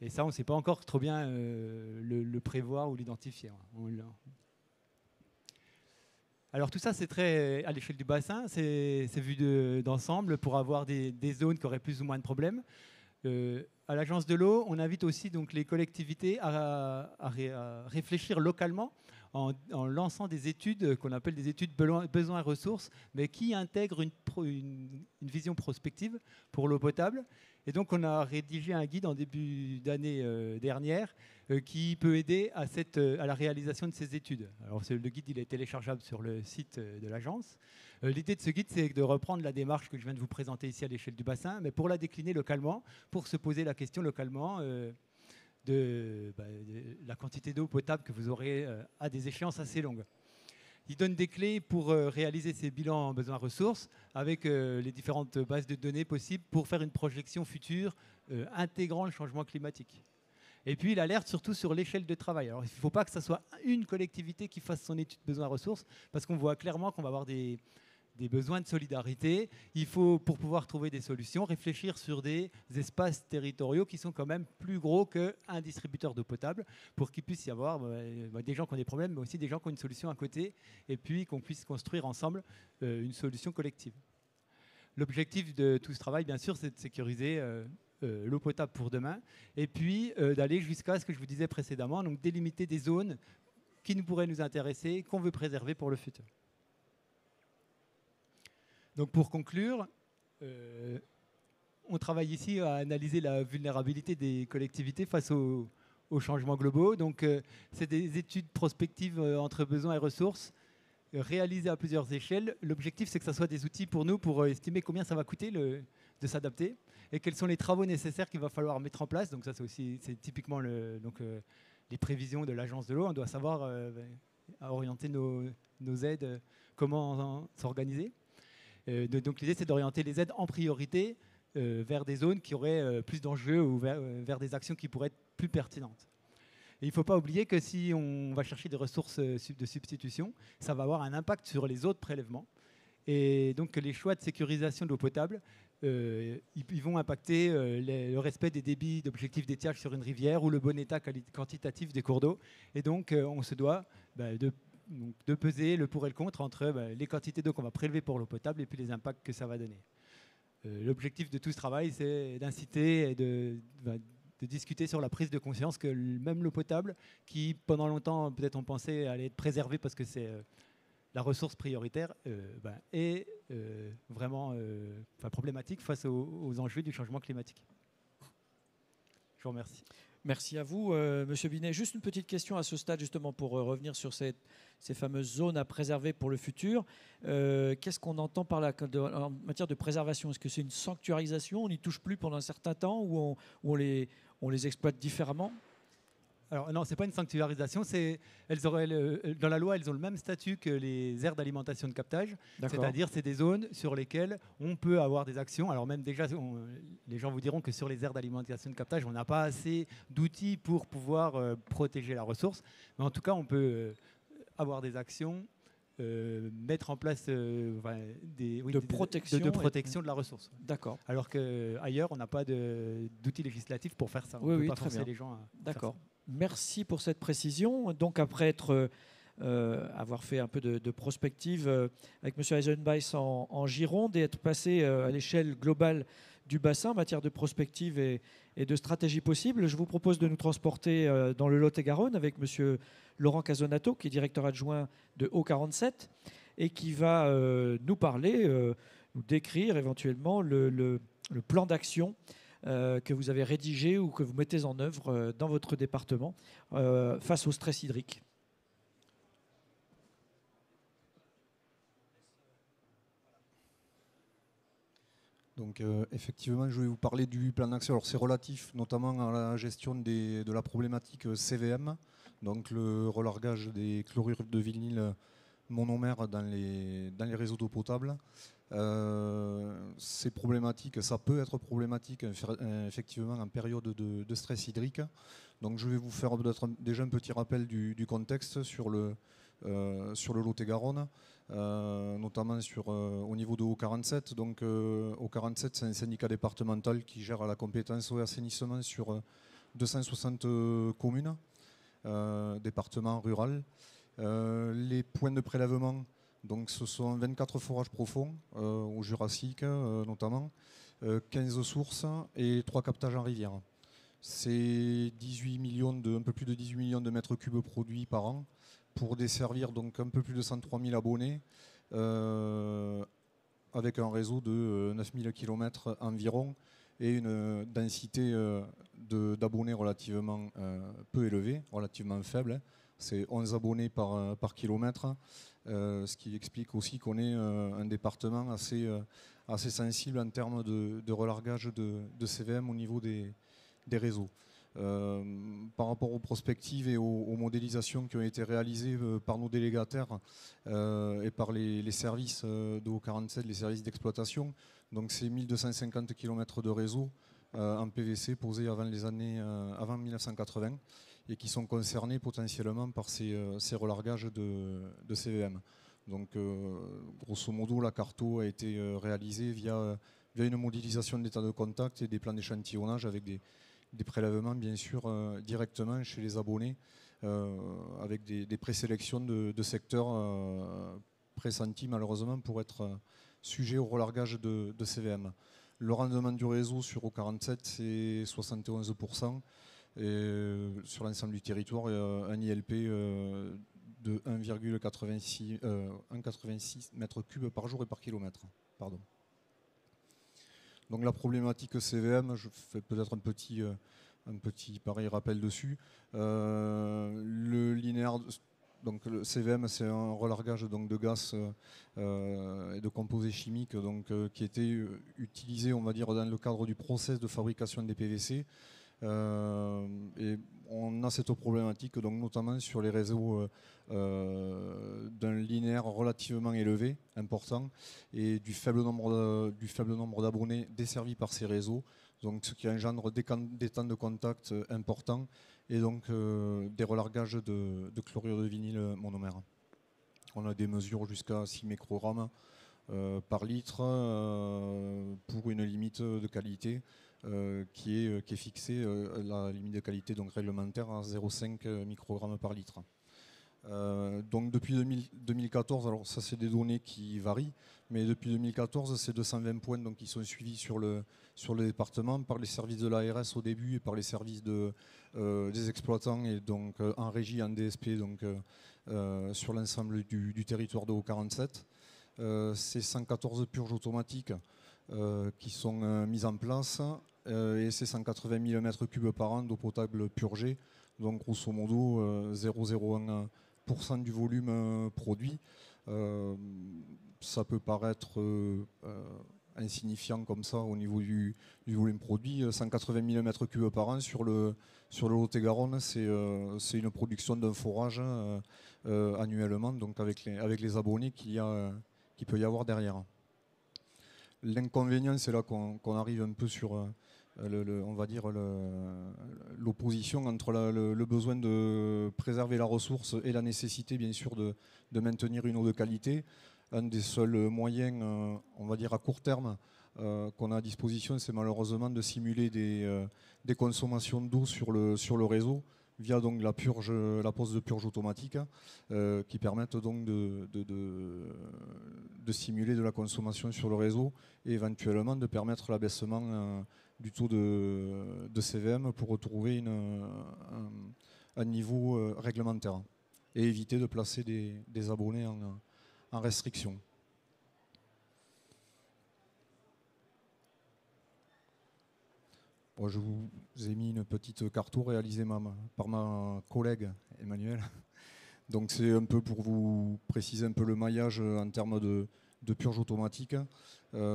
Et ça, on ne sait pas encore trop bien le prévoir ou l'identifier. Alors tout ça, c'est très à l'échelle du bassin, c'est vu d'ensemble pour avoir des zones qui auraient plus ou moins de problèmes. À l'agence de l'eau, on invite aussi donc, les collectivités à réfléchir localement en lançant des études qu'on appelle des études besoins et ressources, mais qui intègrent une vision prospective pour l'eau potable. Et donc, on a rédigé un guide en début d'année dernière qui peut aider à la réalisation de ces études. Alors, le guide, il est téléchargeable sur le site de l'agence. L'idée de ce guide, c'est de reprendre la démarche que je viens de vous présenter ici à l'échelle du bassin, mais pour la décliner localement, pour se poser la question localement de la quantité d'eau potable que vous aurez à des échéances assez longues. Il donne des clés pour réaliser ces bilans en besoins ressources avec les différentes bases de données possibles pour faire une projection future intégrant le changement climatique. Et puis, il alerte surtout sur l'échelle de travail. Alors, il ne faut pas que ce soit une collectivité qui fasse son étude besoins ressources parce qu'on voit clairement qu'on va avoir des besoins de solidarité. Il faut, pour pouvoir trouver des solutions, réfléchir sur des espaces territoriaux qui sont quand même plus gros qu'un distributeur d'eau potable pour qu'il puisse y avoir des gens qui ont des problèmes, mais aussi des gens qui ont une solution à côté et puis qu'on puisse construire ensemble une solution collective. L'objectif de tout ce travail, bien sûr, c'est de sécuriser l'eau potable pour demain et puis d'aller jusqu'à ce que je vous disais précédemment, donc délimiter des zones qui nous pourraient nous intéresser, qu'on veut préserver pour le futur. Donc pour conclure, on travaille ici à analyser la vulnérabilité des collectivités face aux changements globaux. Donc c'est des études prospectives entre besoins et ressources réalisées à plusieurs échelles. L'objectif, c'est que ce soit des outils pour nous pour estimer combien ça va coûter de s'adapter et quels sont les travaux nécessaires qu'il va falloir mettre en place. Donc ça, c'est typiquement les prévisions de l'agence de l'eau. On doit savoir orienter nos aides, comment s'organiser. Donc l'idée, c'est d'orienter les aides en priorité vers des zones qui auraient plus d'enjeux ou vers des actions qui pourraient être plus pertinentes. Et il ne faut pas oublier que si on va chercher des ressources de substitution, ça va avoir un impact sur les autres prélèvements. Et donc les choix de sécurisation de l'eau potable, ils vont impacter le respect des débits d'objectifs d'étiage sur une rivière ou le bon état quantitatif des cours d'eau. Et donc on se doit de peser le pour et le contre entre les quantités d'eau qu'on va prélever pour l'eau potable et puis les impacts que ça va donner. L'objectif de tout ce travail, c'est d'inciter et de discuter sur la prise de conscience que même l'eau potable, qui pendant longtemps peut-être on pensait allait être préservée parce que c'est la ressource prioritaire, est vraiment problématique face aux enjeux du changement climatique. Je vous remercie. Merci à vous, Monsieur Binet. Juste une petite question à ce stade, justement, pour revenir sur ces fameuses zones à préserver pour le futur. Qu'est-ce qu'on entend par là en matière de préservation? Est-ce que c'est une sanctuarisation? On n'y touche plus pendant un certain temps ou on les exploite différemment? Alors non, ce n'est pas une sanctuarisation. Dans la loi, elles ont le même statut que les aires d'alimentation de captage. C'est-à-dire c'est des zones sur lesquelles on peut avoir des actions. Alors même déjà, les gens vous diront que sur les aires d'alimentation de captage, on n'a pas assez d'outils pour pouvoir protéger la ressource. Mais en tout cas, on peut avoir des actions, mettre en place de protection de la ressource. D'accord. Alors qu'ailleurs, on n'a pas d'outils législatifs pour faire ça. On ne peut pas forcer les gens à D'accord. faire ça. Merci pour cette précision. Donc après avoir fait un peu de prospective avec M. Eisenbeiss en Gironde et être passé à l'échelle globale du bassin en matière de prospective et de stratégie possible, je vous propose de nous transporter dans le Lot-et-Garonne avec M. Laurent Casonato, qui est directeur adjoint de O47 et qui va nous parler, nous décrire éventuellement le plan d'action que vous avez rédigé ou que vous mettez en œuvre dans votre département face au stress hydrique. Donc effectivement, je vais vous parler du plan d'action. Alors c'est relatif notamment à la gestion de la problématique CVM, donc le relargage des chlorures de vinyle monomères dans les réseaux d'eau potable. Ces problématiques, ça peut être problématique effectivement en période de stress hydrique. Donc je vais vous faire déjà un petit rappel du contexte sur le Lot-et-Garonne, notamment au niveau de O47. Donc O47, c'est un syndicat départemental qui gère la compétence eau et assainissement sur 260 communes, départements ruraux. Les points de prélèvement, donc ce sont 24 forages profonds au Jurassique notamment, 15 sources et 3 captages en rivière. C'est un peu plus de 18 millions de mètres cubes produits par an pour desservir donc un peu plus de 103 000 abonnés avec un réseau de 9000 km environ et une densité d'abonnés relativement peu élevée, relativement faible. C'est 11 abonnés par kilomètre, ce qui explique aussi qu'on est un département assez sensible en termes de relargage de CVM au niveau des réseaux. Par rapport aux prospectives et aux modélisations qui ont été réalisées par nos délégataires et par les services de O47, les services d'exploitation, donc c'est 1250 km de réseau en PVC posés avant 1980 et qui sont concernés potentiellement par ces relargages de CVM. Donc grosso modo, la carto a été réalisée via une modélisation d'état de contact et des plans d'échantillonnage avec des prélèvements bien sûr directement chez les abonnés avec des présélections de secteurs pressentis malheureusement pour être sujets au relargage de CVM. Le rendement du réseau sur O47 c'est 71%. Et sur l'ensemble du territoire, un ILP de 1,86 m3 par jour et par kilomètre. Pardon. Donc la problématique CVM, je fais peut-être un petit pareil rappel dessus. Le linéaire, donc le CVM, c'est un relargage donc, de gaz et de composés chimiques donc, qui était utilisé, on va dire, dans le cadre du process de fabrication des PVC. Et on a cette problématique donc notamment sur les réseaux d'un linéaire relativement élevé, important, et du faible nombre d'abonnés desservis par ces réseaux, donc ce qui engendre des temps de contact importants et donc des relargages de chlorure de vinyle monomère. On a des mesures jusqu'à 6 microgrammes par litre pour une limite de qualité qui est fixée, la limite de qualité donc réglementaire à 0,5 microgrammes par litre. Donc depuis 2014, alors ça c'est des données qui varient, mais depuis 2014 c'est 220 points donc, qui sont suivis sur le département par les services de l'ARS au début et par les services des exploitants et donc en régie, en DSP donc, sur l'ensemble du territoire de O47. C'est 114 purges automatiques qui sont mises en place et c'est 180 000 m3 par an d'eau potable purgée, donc grosso modo 0,01% du volume produit. Ça peut paraître insignifiant comme ça au niveau du volume produit. 180 000 m3 par an sur le Lot-et-Garonne, c'est une production d'un forage annuellement, donc avec les abonnés qu'il peut y avoir derrière. L'inconvénient, c'est là qu'on arrive un peu sur on va dire l'opposition entre le besoin de préserver la ressource et la nécessité bien sûr de maintenir une eau de qualité. Un des seuls moyens, on va dire à court terme, qu'on a à disposition, c'est malheureusement de simuler des consommations d'eau sur le réseau via donc la pose de purge automatique qui permettent donc de simuler de la consommation sur le réseau et éventuellement de permettre l'abaissement du taux de CVM pour retrouver un niveau réglementaire et éviter de placer des abonnés en restriction. Bon, je vous ai mis une petite carte réalisée par ma collègue Emmanuel. Donc c'est un peu pour vous préciser un peu le maillage en termes de purge automatique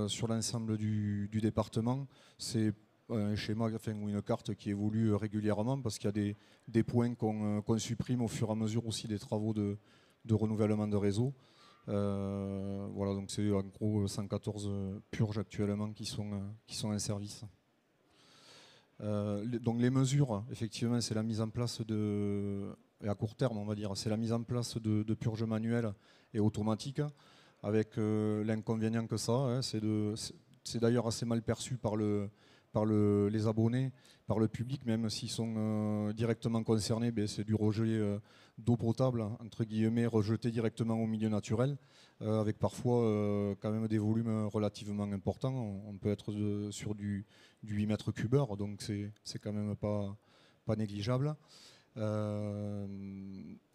sur l'ensemble du département. C'est un schéma, enfin, ou une carte qui évolue régulièrement parce qu'il y a des points qu'on supprime au fur et à mesure aussi des travaux de renouvellement de réseau. Voilà, donc c'est en gros 114 purges actuellement qui sont en service. Donc les mesures, effectivement, c'est la mise en place et à court terme, on va dire, c'est la mise en place de purges manuelles et automatiques, avec l'inconvénient que ça, hein, c'est d'ailleurs assez mal perçu par les abonnés, par le public, même s'ils sont directement concernés, c'est du rejet d'eau potable, entre guillemets, rejeté directement au milieu naturel, avec parfois quand même des volumes relativement importants. On peut être sur du 8 mètres cubeurs, donc c'est quand même pas négligeable.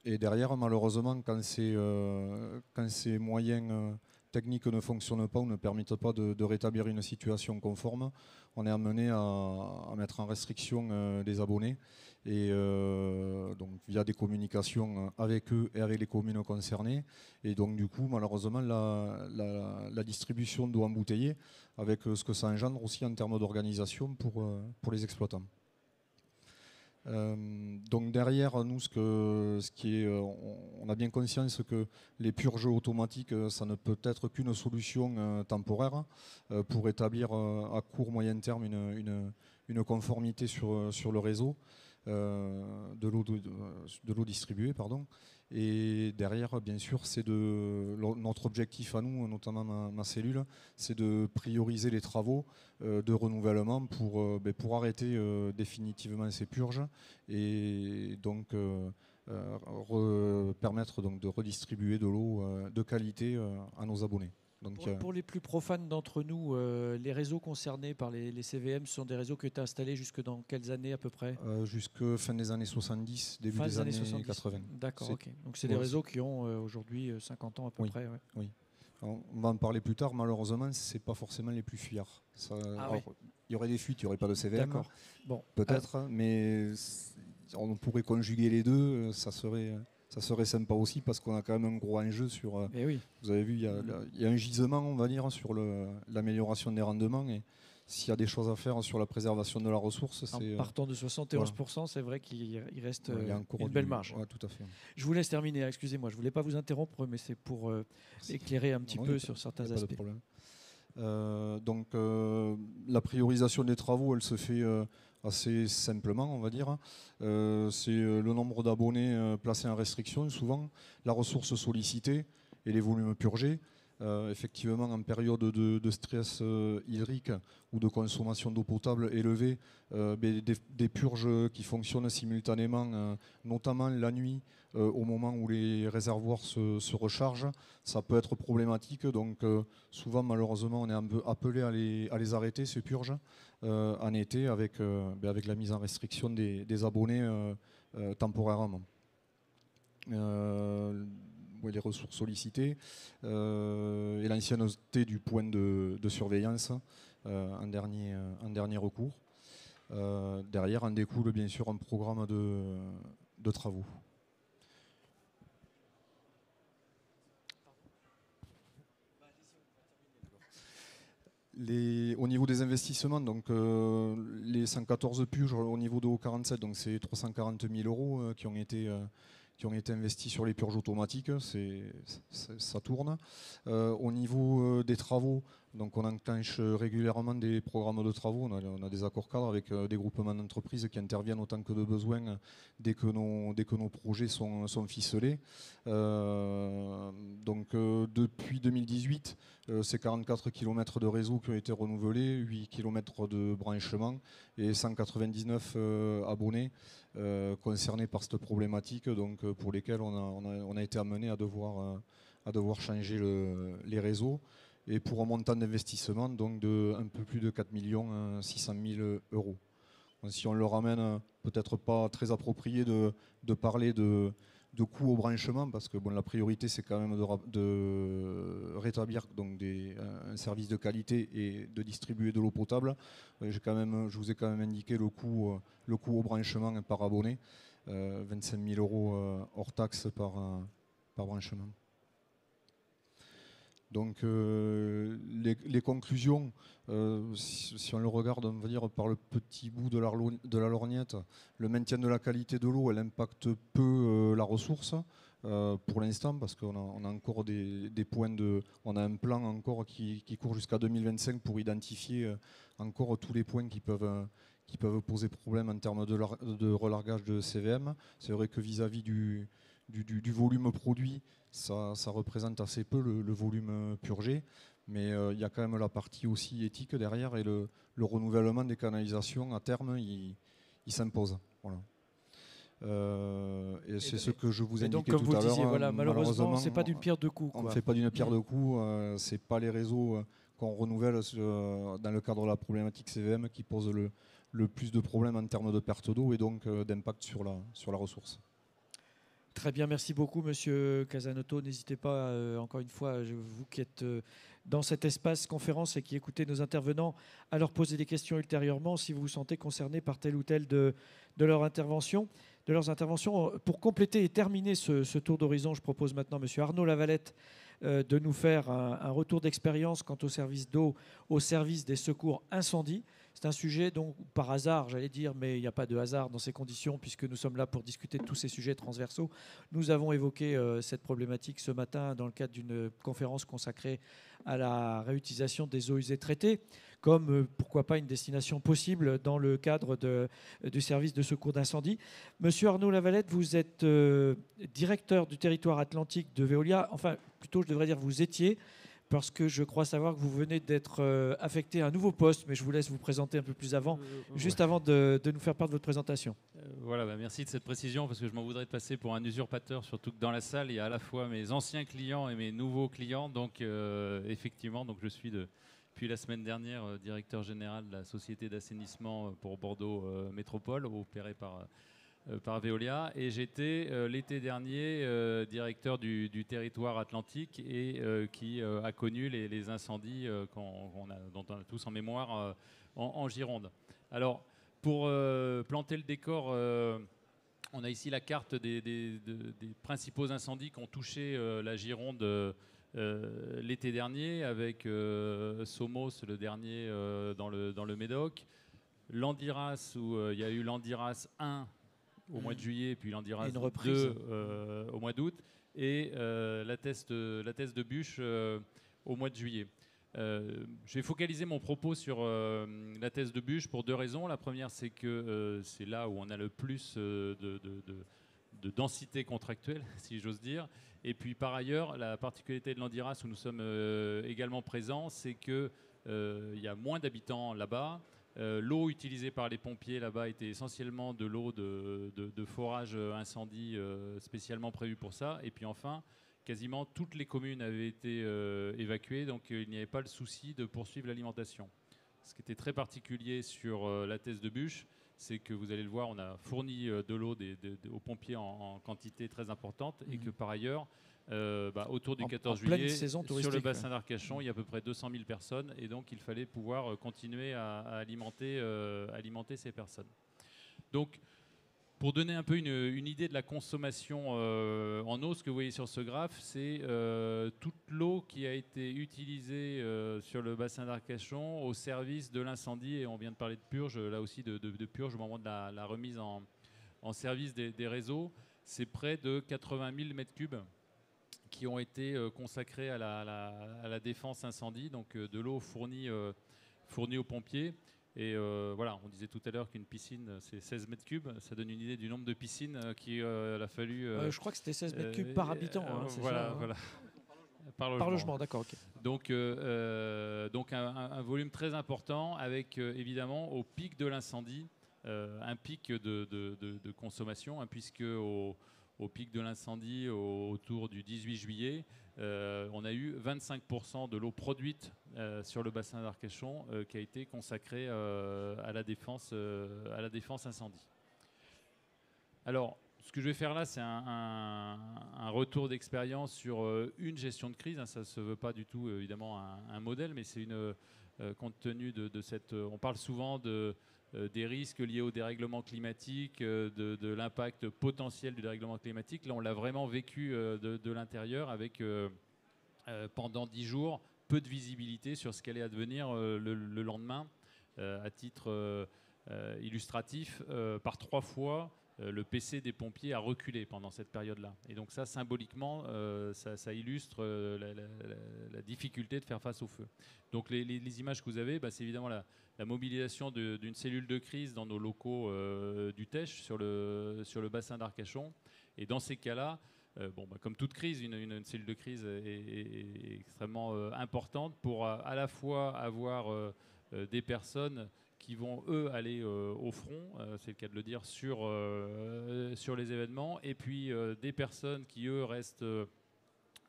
Et derrière, malheureusement, quand ces moyens techniques ne fonctionnent pas ou ne permettent pas de rétablir une situation conforme, on est amené à mettre en restriction des abonnés et donc via des communications avec eux et avec les communes concernées. Et donc du coup, malheureusement, la distribution d'eau embouteillée, avec ce que ça engendre aussi en termes d'organisation pour les exploitants. Donc derrière nous, on a bien conscience que les purges automatiques, ça ne peut être qu'une solution temporaire pour établir à court moyen terme une conformité sur le réseau de l'eau distribuée, pardon. Et derrière, bien sûr, notre objectif à nous, notamment ma cellule, c'est de prioriser les travaux de renouvellement pour arrêter définitivement ces purges et donc permettre donc de redistribuer de l'eau de qualité à nos abonnés. Donc, pour les plus profanes d'entre nous, les réseaux concernés par les CVM sont des réseaux que tu as installés jusque dans quelles années à peu près? Jusque fin des années 70, début des années 80. D'accord, ok. Donc c'est des réseaux qui ont aujourd'hui 50 ans à peu près. Ouais. Oui. Alors, on va en parler plus tard. Malheureusement, ce n'est pas forcément les plus fiables. Il y aurait des fuites, il n'y aurait pas de CVM. D'accord. Bon. Peut-être, mais on pourrait conjuguer les deux. Ça serait sympa aussi parce qu'on a quand même un gros enjeu sur. Oui. Vous avez vu, il y a un gisement, on va dire, sur l'amélioration des rendements. Et s'il y a des choses à faire sur la préservation de la ressource, en partant de 71%, c'est vrai qu'il reste une belle marge. Ouais, tout à fait. Je vous laisse terminer. Excusez-moi, je ne voulais pas vous interrompre, mais c'est pour éclairer un petit peu sur certains aspects. Pas de problème. Donc, la priorisation des travaux, elle se fait assez simplement, on va dire. C'est le nombre d'abonnés placés en restriction, souvent, la ressource sollicitée et les volumes purgés. Effectivement, en période de stress hydrique ou de consommation d'eau potable élevée, des purges qui fonctionnent simultanément, notamment la nuit, au moment où les réservoirs se rechargent, ça peut être problématique. Donc, souvent, malheureusement, on est un peu appelé à les arrêter, ces purges, en été, avec la mise en restriction des abonnés temporairement. Les ressources sollicitées et l'ancienneté du point de surveillance en dernier recours. Derrière en découle bien sûr un programme de travaux. Au niveau des investissements, donc, les 114 purges au niveau de O47, donc c'est 340 000 € qui ont été investis sur les purges automatiques, ça tourne. Au niveau des travaux, donc on enclenche régulièrement des programmes de travaux, on a des accords cadres avec des groupements d'entreprises qui interviennent autant que de besoin dès que nos projets sont ficelés. Donc depuis 2018, c'est 44 km de réseau qui ont été renouvelés, 8 km de branchement et 199 abonnés concernés par cette problématique, donc pour lesquels on a été amené à devoir changer les réseaux, et pour un montant d'investissement donc de un peu plus de 4 600 000 €. Donc, si on le ramène, peut-être pas très approprié de parler de de coûts au branchement, parce que bon, la priorité c'est quand même de rétablir donc un service de qualité et de distribuer de l'eau potable. Je vous ai quand même indiqué le coût au branchement par abonné, 25 000 € hors taxe par branchement. Donc les conclusions, si on le regarde, on va dire par le petit bout de la lorgnette, le maintien de la qualité de l'eau, elle impacte peu la ressource pour l'instant, parce qu'on a encore des points on a un plan encore qui court jusqu'à 2025 pour identifier encore tous les points qui peuvent poser problème en termes de relargage de CVM. C'est vrai que vis-à-vis du volume produit, ça représente assez peu le volume purgé, mais il y a quand même la partie aussi éthique derrière, et le renouvellement des canalisations à terme, il s'impose. Voilà. Et c'est ce que je vous indiquais tout à l'heure. Voilà, malheureusement, c'est pas d'une pierre deux coups. On ne fait pas d'une pierre deux coups. C'est pas les réseaux qu'on renouvelle dans le cadre de la problématique CVM qui posent le plus de problèmes en termes de perte d'eau et donc d'impact sur la ressource. Très bien, merci beaucoup Monsieur Casanotto. N'hésitez pas, encore une fois, vous qui êtes dans cet espace conférence et qui écoutez nos intervenants, à leur poser des questions ultérieurement si vous vous sentez concerné par telle ou telle de leurs interventions. Pour compléter et terminer ce tour d'horizon, je propose maintenant Monsieur Arnaud Lavalette de nous faire un retour d'expérience quant au service d'eau, au service des secours incendie. C'est un sujet dont, par hasard, j'allais dire, mais il n'y a pas de hasard dans ces conditions, puisque nous sommes là pour discuter de tous ces sujets transversaux. Nous avons évoqué cette problématique ce matin dans le cadre d'une conférence consacrée à la réutilisation des eaux usées traitées, comme, pourquoi pas, une destination possible dans le cadre du service de secours d'incendie. Monsieur Arnaud Lavalette, vous êtes directeur du territoire atlantique de Veolia. Enfin, plutôt, je devrais dire, vous étiez, parce que je crois savoir que vous venez d'être affecté à un nouveau poste, mais je vous laisse vous présenter un peu plus avant, juste avant de nous faire part de votre présentation. Voilà, merci de cette précision, parce que je m'en voudrais de passer pour un usurpateur, surtout que dans la salle, il y a à la fois mes anciens clients et mes nouveaux clients. Donc effectivement, donc je suis depuis la semaine dernière directeur général de la société d'assainissement pour Bordeaux Métropole, opérée par Veolia, et j'étais l'été dernier directeur du territoire atlantique et qui a connu les incendies dont on a tous en mémoire en Gironde. Alors, pour planter le décor, on a ici la carte des principaux incendies qui ont touché la Gironde l'été dernier, avec Somos, le dernier dans le Médoc, Landiras, où il y a eu Landiras 1 au mois de juillet, puis Landiras 2 au mois d'août, et la Teste de Bûche au mois de juillet. Je vais focaliser mon propos sur la Teste de Bûche pour deux raisons. La première, c'est que c'est là où on a le plus de densité contractuelle, si j'ose dire. Et puis par ailleurs, la particularité de Landiras, où nous sommes également présents, c'est qu'il y a moins d'habitants là-bas. L'eau utilisée par les pompiers là-bas était essentiellement de l'eau de forage incendie spécialement prévue pour ça. Et puis enfin, quasiment toutes les communes avaient été évacuées, donc il n'y avait pas le souci de poursuivre l'alimentation. Ce qui était très particulier sur la Teste de Bûche, c'est que vous allez le voir, on a fourni de l'eau aux pompiers en quantité très importante, et que par ailleurs, autour du 14 juillet, sur le bassin d'Arcachon, il y a à peu près 200 000 personnes, et donc il fallait pouvoir continuer à alimenter ces personnes. Donc, pour donner un peu une idée de la consommation en eau, ce que vous voyez sur ce graphe, c'est toute l'eau qui a été utilisée sur le bassin d'Arcachon au service de l'incendie, et on vient de parler de purge, là aussi de purge au moment de la remise en service des réseaux. C'est près de 80 000 mètres cubes qui ont été consacrés à la défense incendie, donc de l'eau fournie aux pompiers. Et voilà, on disait tout à l'heure qu'une piscine, c'est 16 mètres cubes. Ça donne une idée du nombre de piscines qu'il a fallu... je crois que c'était 16 mètres cubes par habitant. Voilà. Par logement, d'accord. Okay. Donc un volume très important, avec évidemment au pic de l'incendie, un pic de consommation, hein, puisque au pic de l'incendie, autour du 18 juillet, on a eu 25% de l'eau produite sur le bassin d'Arcachon qui a été consacrée à la défense incendie. Alors, ce que je vais faire là, c'est un retour d'expérience sur une gestion de crise. Ça ne se veut pas du tout, évidemment, un modèle, mais c'est compte tenu de cette... on parle souvent des risques liés au dérèglement climatique, de l'impact potentiel du dérèglement climatique. Là, on l'a vraiment vécu de l'intérieur avec, pendant 10 jours, peu de visibilité sur ce qu'allait advenir le lendemain. À titre illustratif, par 3 fois, le PC des pompiers a reculé pendant cette période-là. Et donc ça, symboliquement, ça illustre la difficulté de faire face au feu. Donc les images que vous avez, c'est évidemment la mobilisation d'une cellule de crise dans nos locaux du Tech, sur le bassin d'Arcachon. Et dans ces cas-là, comme toute crise, une cellule de crise est extrêmement importante pour à la fois avoir des personnes qui vont, eux, aller au front, c'est le cas de le dire, sur les événements, et puis des personnes qui, eux, restent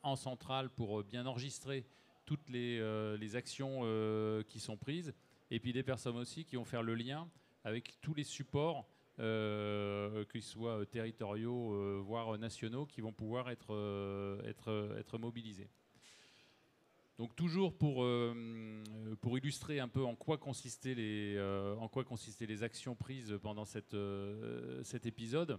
en centrale pour bien enregistrer toutes les actions qui sont prises, et puis des personnes aussi qui vont faire le lien avec tous les supports, qu'ils soient territoriaux, voire nationaux, qui vont pouvoir être mobilisés. Donc toujours pour illustrer un peu en quoi consistaient les actions prises pendant cet épisode,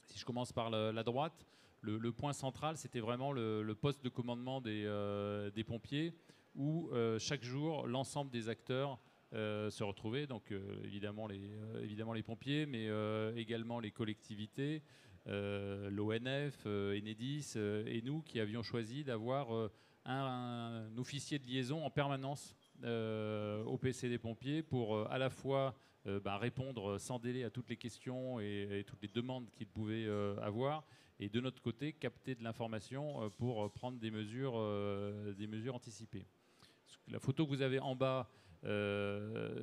si je commence par la droite, le point central, c'était vraiment le poste de commandement des pompiers, où chaque jour, l'ensemble des acteurs se retrouvaient, donc évidemment les pompiers, mais également les collectivités, l'ONF, Enedis, et nous qui avions choisi d'avoir un officier de liaison en permanence au PC des pompiers pour à la fois répondre sans délai à toutes les questions et toutes les demandes qu'ils pouvaient avoir, et de notre côté capter de l'information pour prendre des mesures anticipées. La photo que vous avez en bas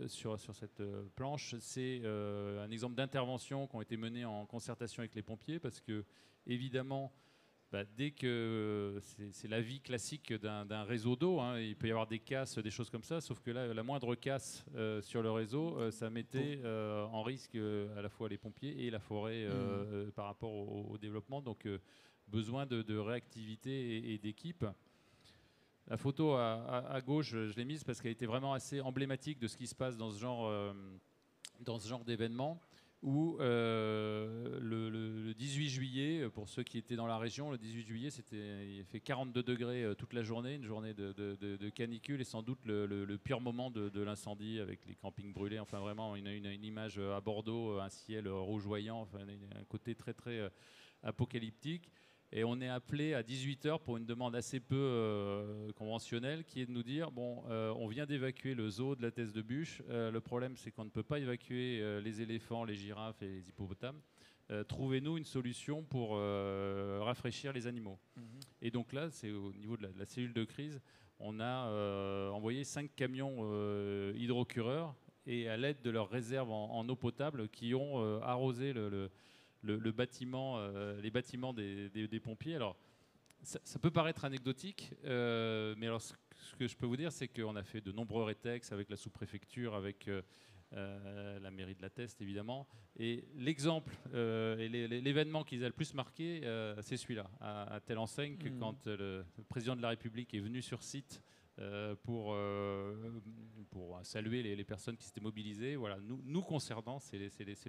sur cette planche, c'est un exemple d'intervention qui ont été menées en concertation avec les pompiers, parce que évidemment, dès que c'est la vie classique d'un réseau d'eau, il peut y avoir des casses, des choses comme ça, sauf que là, la moindre casse sur le réseau, ça mettait en risque à la fois les pompiers et la forêt par rapport au développement. Donc, besoin de réactivité et d'équipe. La photo à gauche, je l'ai mise parce qu'elle était vraiment assez emblématique de ce qui se passe dans ce genre d'événement, où le 18 juillet, pour ceux qui étaient dans la région, le 18 juillet, il fait 42 degrés toute la journée, une journée de canicule, et sans doute le pire moment de l'incendie, avec les campings brûlés. Enfin, vraiment, une image à Bordeaux, un ciel rougeoyant, enfin, un côté très, très apocalyptique. Et on est appelé à 18h pour une demande assez peu conventionnelle, qui est de nous dire, on vient d'évacuer le zoo de la Thèse de Buch. Le problème, c'est qu'on ne peut pas évacuer les éléphants, les girafes et les hippopotames. Trouvez-nous une solution pour rafraîchir les animaux. Et donc là, c'est au niveau de la cellule de crise, on a envoyé 5 camions hydrocureurs, et à l'aide de leurs réserves en eau potable, qui ont arrosé le bâtiment, les bâtiments des pompiers. Alors, ça peut paraître anecdotique, mais alors ce que je peux vous dire, c'est qu'on a fait de nombreux rétex avec la sous-préfecture, avec la mairie de la Teste, évidemment. Et l'exemple et l'événement qui les a le plus marqué, c'est celui-là, à telle enseigne que quand le président de la République est venu sur site pour saluer les personnes qui s'étaient mobilisées. Voilà, nous concernant, c'est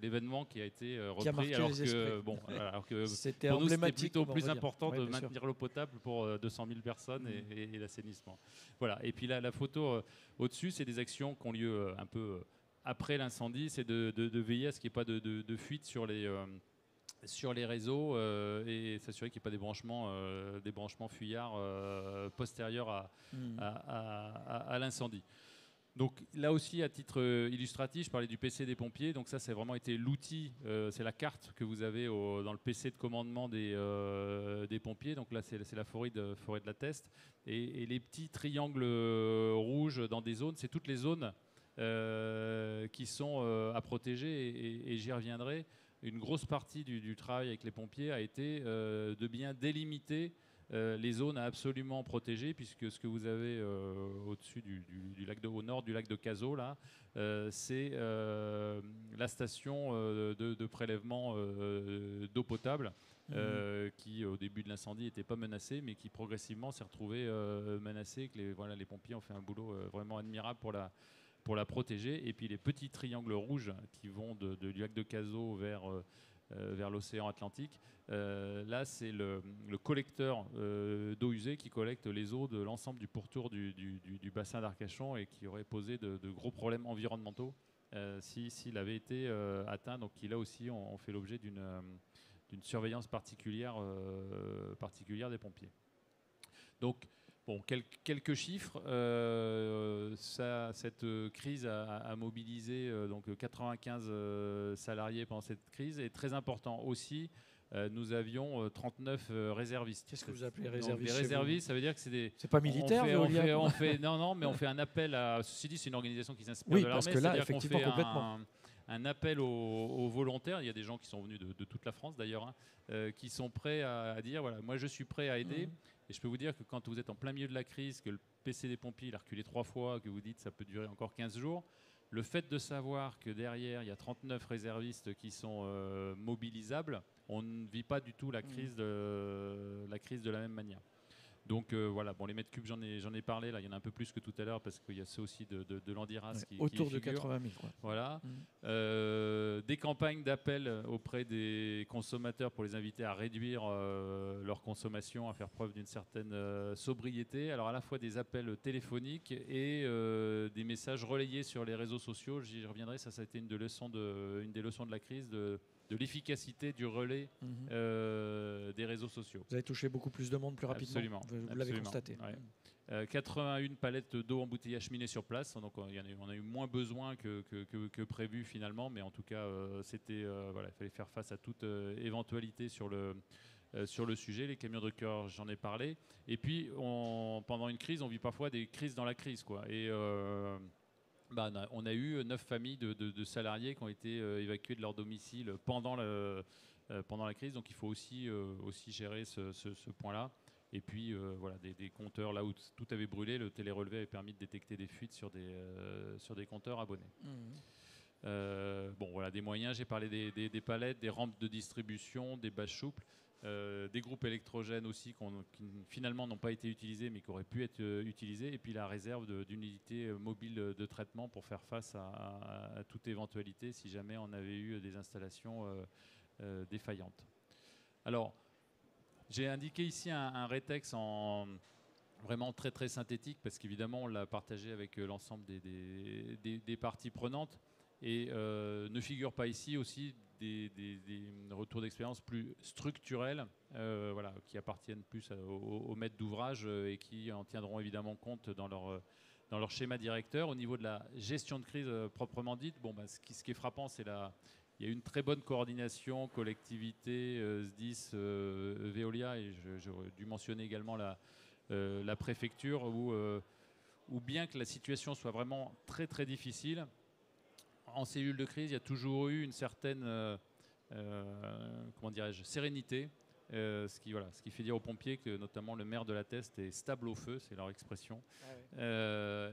l'événement qui a été repris, alors que c'était pour nous, c'était emblématique, plutôt plus important de maintenir l'eau potable pour 200 000 personnes et l'assainissement. Voilà. Et puis la photo au-dessus, c'est des actions qui ont lieu un peu après l'incendie, c'est de veiller à ce qu'il n'y ait pas de fuite sur les réseaux et s'assurer qu'il n'y ait pas des branchements fuyards postérieurs à l'incendie. Donc là aussi, à titre illustratif, je parlais du PC des pompiers. Donc ça, c'est vraiment été l'outil, c'est la carte que vous avez dans le PC de commandement des pompiers. Donc là, c'est la forêt de la Teste. Et les petits triangles rouges dans des zones, c'est toutes les zones qui sont à protéger, et j'y reviendrai. Une grosse partie du travail avec les pompiers a été de bien délimiter les zones à absolument protéger, puisque ce que vous avez au-dessus du lac au nord du lac de Cazaux, là, c'est la station de prélèvement d'eau potable. Qui au début de l'incendie n'était pas menacée, mais qui progressivement s'est retrouvée menacée, que les pompiers ont fait un boulot vraiment admirable pour la protéger. Et puis les petits triangles rouges qui vont du lac de Cazaux vers l'océan Atlantique, là c'est le collecteur d'eau usée qui collecte les eaux de l'ensemble du pourtour du bassin d'Arcachon, et qui aurait posé de gros problèmes environnementaux s'il avait été atteint. Donc qui là aussi ont fait l'objet d'une surveillance particulière des pompiers. Donc, bon, quelques chiffres. Cette crise a mobilisé donc 95 salariés pendant cette crise. Et très important aussi, nous avions 39 réservistes. Qu'est-ce que vous appelez réservistes? Donc, les réservistes, ça veut dire que c'est des... C'est pas militaire, non, mais on fait un appel à... Ceci dit, c'est une organisation qui s'inspire de l'armée. Parce que là, effectivement, complètement. Un appel aux volontaires. Il y a des gens qui sont venus de toute la France d'ailleurs, qui sont prêts à dire voilà, moi je suis prêt à aider. Et je peux vous dire que quand vous êtes en plein milieu de la crise, que le PC des pompiers il a reculé 3 fois, que vous dites ça peut durer encore 15 jours, le fait de savoir que derrière il y a 39 réservistes qui sont mobilisables, on ne vit pas du tout la crise de la même manière. Donc voilà, bon, les mètres cubes, j'en ai parlé, là il y en a un peu plus que tout à l'heure, parce qu'il y a ceux aussi de l'Andiras qui autour de figurent. 80 000. Quoi. Voilà. Des campagnes d'appel auprès des consommateurs pour les inviter à réduire leur consommation, à faire preuve d'une certaine sobriété. Alors à la fois des appels téléphoniques et des messages relayés sur les réseaux sociaux. J'y reviendrai, ça a été une des leçons de la crise, de l'efficacité du relais des réseaux sociaux. Vous avez touché beaucoup plus de monde plus rapidement. Absolument. Vous l'avez constaté. Ouais. 81 palettes d'eau embouteillée acheminées sur place, donc on a eu moins besoin que prévu finalement, mais en tout cas il fallait faire face à toute éventualité sur le sujet. Les camions de cœur, j'en ai parlé. Et puis pendant une crise, on vit parfois des crises dans la crise, quoi. Et on a eu 9 familles de salariés qui ont été évacués de leur domicile pendant la crise, donc il faut aussi gérer ce point-là. Et puis des compteurs, là où tout avait brûlé, le télérelevé avait permis de détecter des fuites sur des compteurs abonnés. Des moyens, j'ai parlé des palettes, des rampes de distribution, des bâches souples. Des groupes électrogènes aussi qui finalement n'ont pas été utilisés mais qui auraient pu être utilisés, et puis la réserve d'une unité mobile de traitement pour faire face à toute éventualité si jamais on avait eu des installations défaillantes. Alors, j'ai indiqué ici un rétex vraiment très très synthétique, parce qu'évidemment on l'a partagé avec l'ensemble des parties prenantes, et ne figure pas ici aussi des retours d'expérience plus structurels qui appartiennent plus aux maîtres d'ouvrage et qui en tiendront évidemment compte dans leur schéma directeur. Au niveau de la gestion de crise proprement dite, ce qui est frappant, c'est il y a une très bonne coordination, collectivité, SDIS, Veolia, et j'aurais dû mentionner également la préfecture, où bien que la situation soit vraiment très très difficile, en cellule de crise, il y a toujours eu une certaine sérénité, ce qui fait dire aux pompiers que notamment le maire de la Teste est stable au feu, c'est leur expression. Ce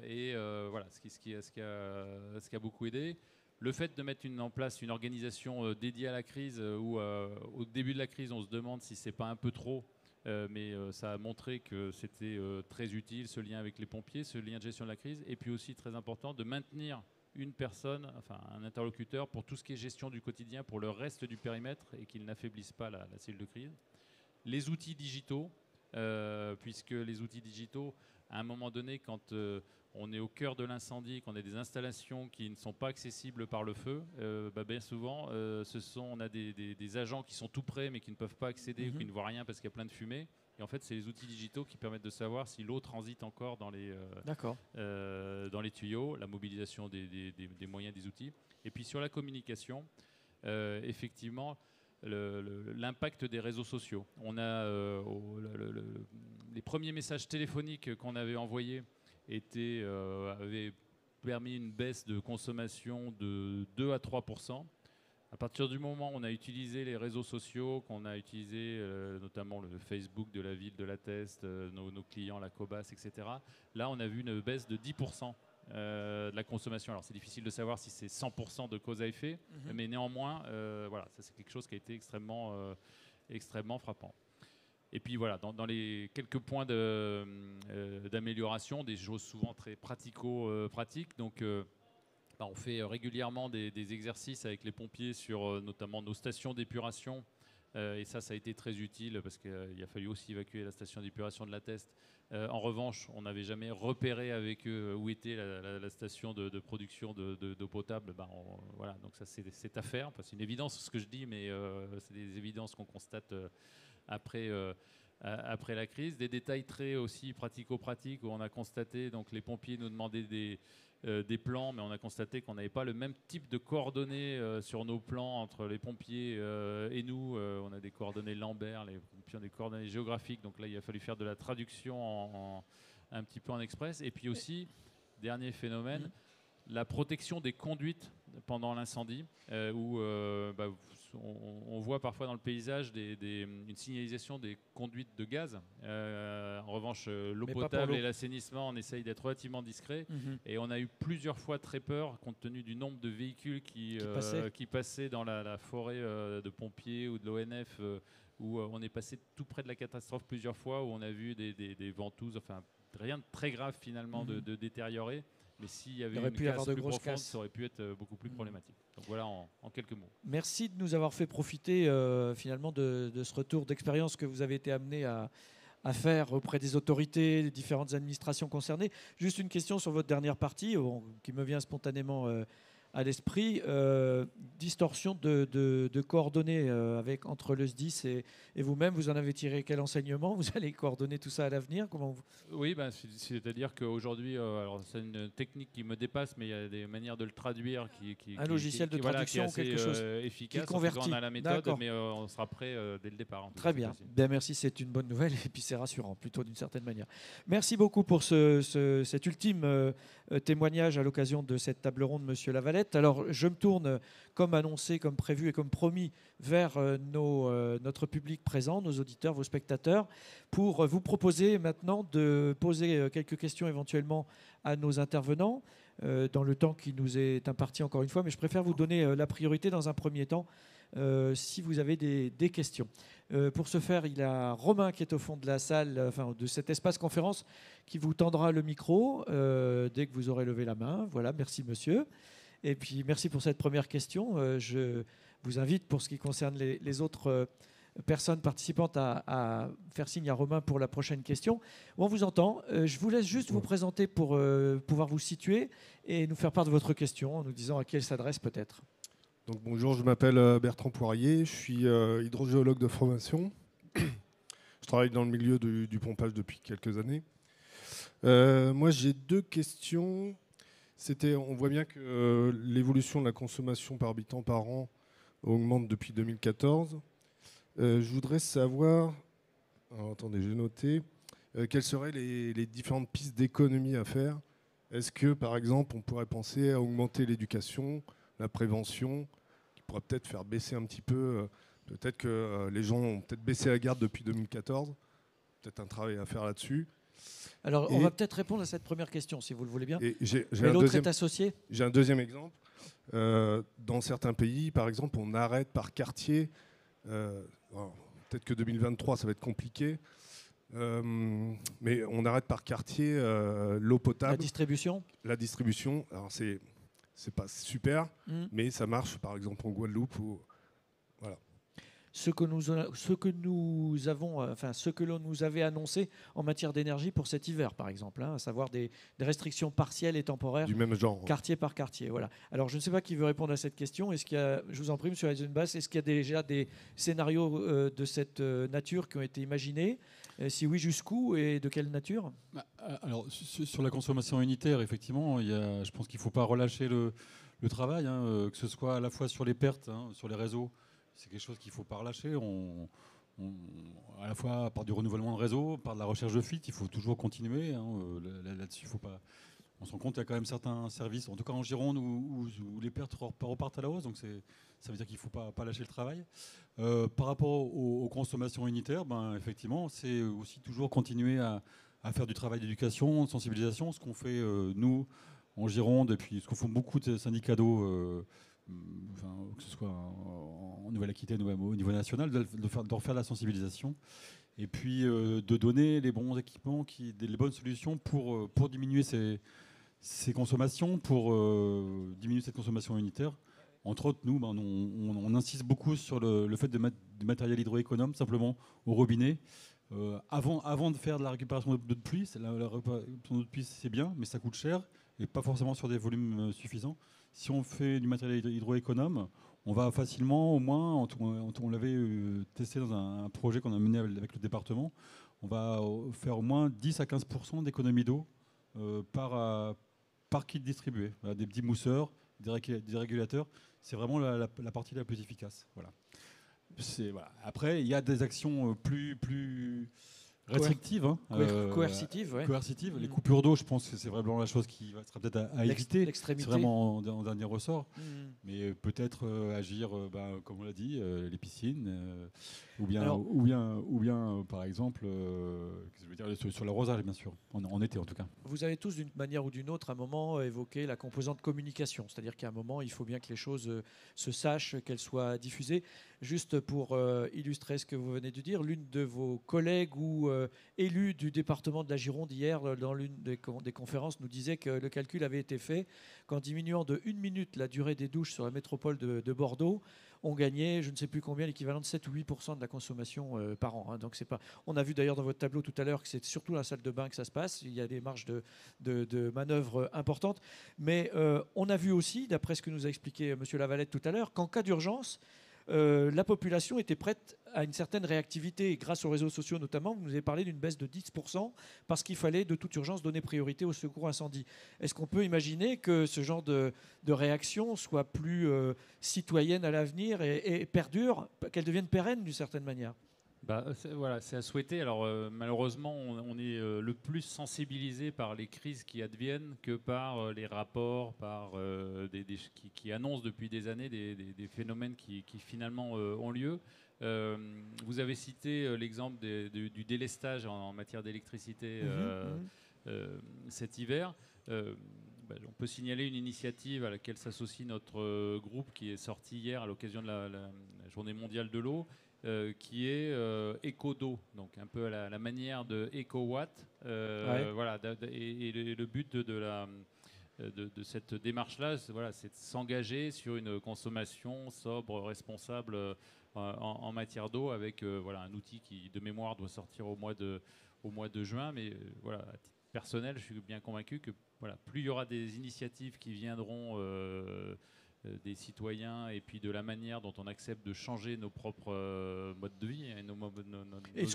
qui a beaucoup aidé. Le fait de mettre en place une organisation dédiée à la crise, où au début de la crise, on se demande si c'est pas un peu trop, mais ça a montré que c'était très utile, ce lien avec les pompiers, ce lien de gestion de la crise, et puis aussi très important de maintenir une personne, un interlocuteur pour tout ce qui est gestion du quotidien pour le reste du périmètre, et qu'ils n'affaiblissent pas la cellule de crise. Les outils digitaux, puisque les outils digitaux, à un moment donné, quand on est au cœur de l'incendie, qu'on a des installations qui ne sont pas accessibles par le feu, bien souvent, on a des agents qui sont tout près mais qui ne peuvent pas accéder ou qui ne voient rien parce qu'il y a plein de fumée. Et en fait, c'est les outils digitaux qui permettent de savoir si l'eau transite encore dans les tuyaux, la mobilisation des moyens, des outils. Et puis sur la communication, effectivement, l'impact des réseaux sociaux. On a les premiers messages téléphoniques qu'on avait envoyés avaient permis une baisse de consommation de 2 à 3%. À partir du moment où on a utilisé les réseaux sociaux, qu'on a utilisé notamment le Facebook de la ville de La Teste, nos clients, la Cobas, etc., là, on a vu une baisse de 10% de la consommation. Alors, c'est difficile de savoir si c'est 100% de cause à effet, mais néanmoins, voilà, ça, c'est quelque chose qui a été extrêmement frappant. Et puis voilà, dans les quelques points d'amélioration, des choses souvent très pratico-pratiques. Donc, on fait régulièrement des exercices avec les pompiers sur notamment nos stations d'épuration. Et ça a été très utile parce qu'il a fallu aussi évacuer la station d'épuration de La Teste. En revanche, on n'avait jamais repéré avec eux où était la station de production d'eau potable. Voilà, donc ça, c'est à faire. Enfin, c'est une évidence ce que je dis, mais c'est des évidences qu'on constate après la crise. Des détails très aussi pratico-pratiques où on a constaté, donc les pompiers nous demandaient des plans, mais on a constaté qu'on n'avait pas le même type de coordonnées sur nos plans entre les pompiers et nous. On a des coordonnées Lambert, les pompiers ont des coordonnées géographiques, donc là il a fallu faire de la traduction un petit peu en express. Et puis aussi, dernier phénomène, la protection des conduites pendant l'incendie, où on voit parfois dans le paysage une signalisation des conduites de gaz. En revanche, l'eau potable et l'assainissement, on essaye d'être relativement discret. Et on a eu plusieurs fois très peur, compte tenu du nombre de véhicules qui passaient dans la forêt de pompiers ou de l'ONF, où on est passé tout près de la catastrophe plusieurs fois, où on a vu des ventouses, enfin rien de très grave finalement de détérioré. Mais s'il y avait une casse plus profonde, ça aurait pu être beaucoup plus problématique. Donc voilà en quelques mots. Merci de nous avoir fait profiter finalement de ce retour d'expérience que vous avez été amené à faire auprès des autorités, des différentes administrations concernées. Juste une question sur votre dernière partie qui me vient spontanément à l'esprit. Distorsion de coordonnées entre le SDIS et vous-même. Vous en avez tiré quel enseignement? Vous allez coordonner tout ça à l'avenir? Oui, c'est-à-dire qu'aujourd'hui, alors c'est une technique qui me dépasse, mais il y a des manières de le traduire un logiciel de traduction, qui est assez, quelque chose efficace. qui convertit. On a la méthode, mais on sera prêt dès le départ. Très bien. Merci, c'est une bonne nouvelle et puis c'est rassurant, plutôt d'une certaine manière. Merci beaucoup pour cet ultime témoignage à l'occasion de cette table ronde, Monsieur Lavalette. Alors, je me tourne, comme annoncé, comme prévu et comme promis, vers notre public présent, nos auditeurs, vos spectateurs, pour vous proposer maintenant de poser quelques questions éventuellement à nos intervenants dans le temps qui nous est imparti encore une fois, mais je préfère vous donner la priorité dans un premier temps si vous avez des questions. Pour ce faire, il y a Romain qui est au fond de la salle, de cet espace conférence, qui vous tendra le micro dès que vous aurez levé la main. Voilà, merci monsieur. Et puis merci pour cette première question. Je vous invite, pour ce qui concerne les autres personnes participantes, à faire signe à Romain pour la prochaine question. On vous entend. Je vous laisse juste vous présenter pour pouvoir vous situer et nous faire part de votre question en nous disant à qui elle s'adresse peut-être. Donc, bonjour, je m'appelle Bertrand Poirier, je suis hydrogéologue de formation. Je travaille dans le milieu du pompage depuis quelques années. Moi, j'ai deux questions. On voit bien que l'évolution de la consommation par habitant par an augmente depuis 2014. Je voudrais savoir, alors, attendez, j'ai noté, quelles seraient les différentes pistes d'économie à faire. Est-ce que, par exemple, on pourrait penser à augmenter l'éducation, la prévention, qui pourrait peut-être faire baisser un petit peu, peut-être que les gens ont peut-être baissé la garde depuis 2014, peut-être un travail à faire là-dessus. Alors, on va peut-être répondre à cette première question, si vous le voulez bien. Et l'autre est associé. J'ai un deuxième exemple. Dans certains pays, par exemple, on arrête par quartier. Peut-être que 2023, ça va être compliqué. Mais on arrête par quartier l'eau potable. La distribution. Alors, c'est pas super, mais ça marche, par exemple, en Guadeloupe. Voilà. Ce que l'on nous avait annoncé en matière d'énergie pour cet hiver, par exemple, à savoir des restrictions partielles et temporaires, du même genre, quartier par quartier. Voilà. Alors, je ne sais pas qui veut répondre à cette question. Je vous en prie, M. Eisenbass, est-ce qu'il y a déjà des scénarios de cette nature qui ont été imaginés? Si oui, jusqu'où et de quelle nature? Alors, sur la consommation unitaire, effectivement, je pense qu'il ne faut pas relâcher le travail, que ce soit à la fois sur les pertes, sur les réseaux. C'est quelque chose qu'il ne faut pas relâcher. À la fois par du renouvellement de réseau, par de la recherche de fuite, il faut toujours continuer. Là-dessus, il ne On se rend compte qu'il y a quand même certains services, en tout cas en Gironde, où les pertes repartent à la hausse. Donc ça veut dire qu'il ne faut pas lâcher le travail. Par rapport aux consommations unitaires, effectivement, c'est aussi toujours continuer à faire du travail d'éducation, de sensibilisation, ce qu'on fait nous en Gironde, et puis ce qu'on font beaucoup de syndicats d'eau, que ce soit en Nouvelle-Aquitaine ou au niveau national, de refaire la sensibilisation. Et puis de donner les bons équipements, les bonnes solutions pour diminuer ces consommations, pour diminuer cette consommation unitaire. Entre autres, nous, on insiste beaucoup sur le fait de mettre du matériel hydroéconome simplement au robinet. Avant de faire de la récupération d'eau de pluie, la récupération d'eau de pluie, c'est bien, mais ça coûte cher et pas forcément sur des volumes suffisants. Si on fait du matériel hydroéconome, on va facilement, au moins, on l'avait testé dans un projet qu'on a mené avec le département, on va faire au moins 10 à 15% d'économie d'eau par kit distribué. Voilà, des petits mousseurs, des régulateurs, c'est vraiment la partie la plus efficace. Voilà. Voilà. Après, il y a des actions plus restrictives, coercitives. Ouais. Coercitives. Les coupures d'eau, je pense que c'est vraiment la chose qui sera peut-être à éviter. C'est vraiment en dernier ressort. Mais peut-être agir, comme on l'a dit, les piscines, ou bien par exemple, sur l'arrosage, bien sûr, en été en tout cas. Vous avez tous, d'une manière ou d'une autre, à un moment évoqué la composante communication. C'est-à-dire qu'à un moment, il faut bien que les choses se sachent, qu'elles soient diffusées. Juste pour illustrer ce que vous venez de dire, l'une de vos collègues ou élus du département de la Gironde hier, dans l'une des conférences, nous disait que le calcul avait été fait qu'en diminuant de 1 minute la durée des douches sur la métropole de Bordeaux, on gagnait, je ne sais plus combien, l'équivalent de 7 ou 8% de la consommation par an. Donc c'est pas. On a vu d'ailleurs dans votre tableau tout à l'heure que c'est surtout dans la salle de bain que ça se passe. Il y a des marges de manœuvre importantes. Mais on a vu aussi, d'après ce que nous a expliqué M. Lavalette tout à l'heure, qu'en cas d'urgence, la population était prête à une certaine réactivité. Et grâce aux réseaux sociaux notamment, vous nous avez parlé d'une baisse de 10% parce qu'il fallait de toute urgence donner priorité au secours incendie. Est-ce qu'on peut imaginer que ce genre de réaction soit plus citoyenne à l'avenir et perdure, qu'elle devienne pérenne d'une certaine manière ? C'est à souhaiter. Alors malheureusement, on est le plus sensibilisé par les crises qui adviennent que par les rapports, par qui annoncent depuis des années des phénomènes qui finalement ont lieu. Vous avez cité l'exemple du délestage en matière d'électricité cet hiver. On peut signaler une initiative à laquelle s'associe notre groupe qui est sorti hier à l'occasion de la Journée mondiale de l'eau. Qui est éco-d'eau, donc un peu à la manière de EcoWatt. Voilà, et le but de cette démarche-là, c'est de s'engager sur une consommation sobre, responsable en matière d'eau, avec un outil qui, de mémoire, doit sortir au mois de juin. Mais à titre personnel, je suis bien convaincu que plus il y aura des initiatives qui viendront des citoyens et puis de la manière dont on accepte de changer nos propres modes de vie et nos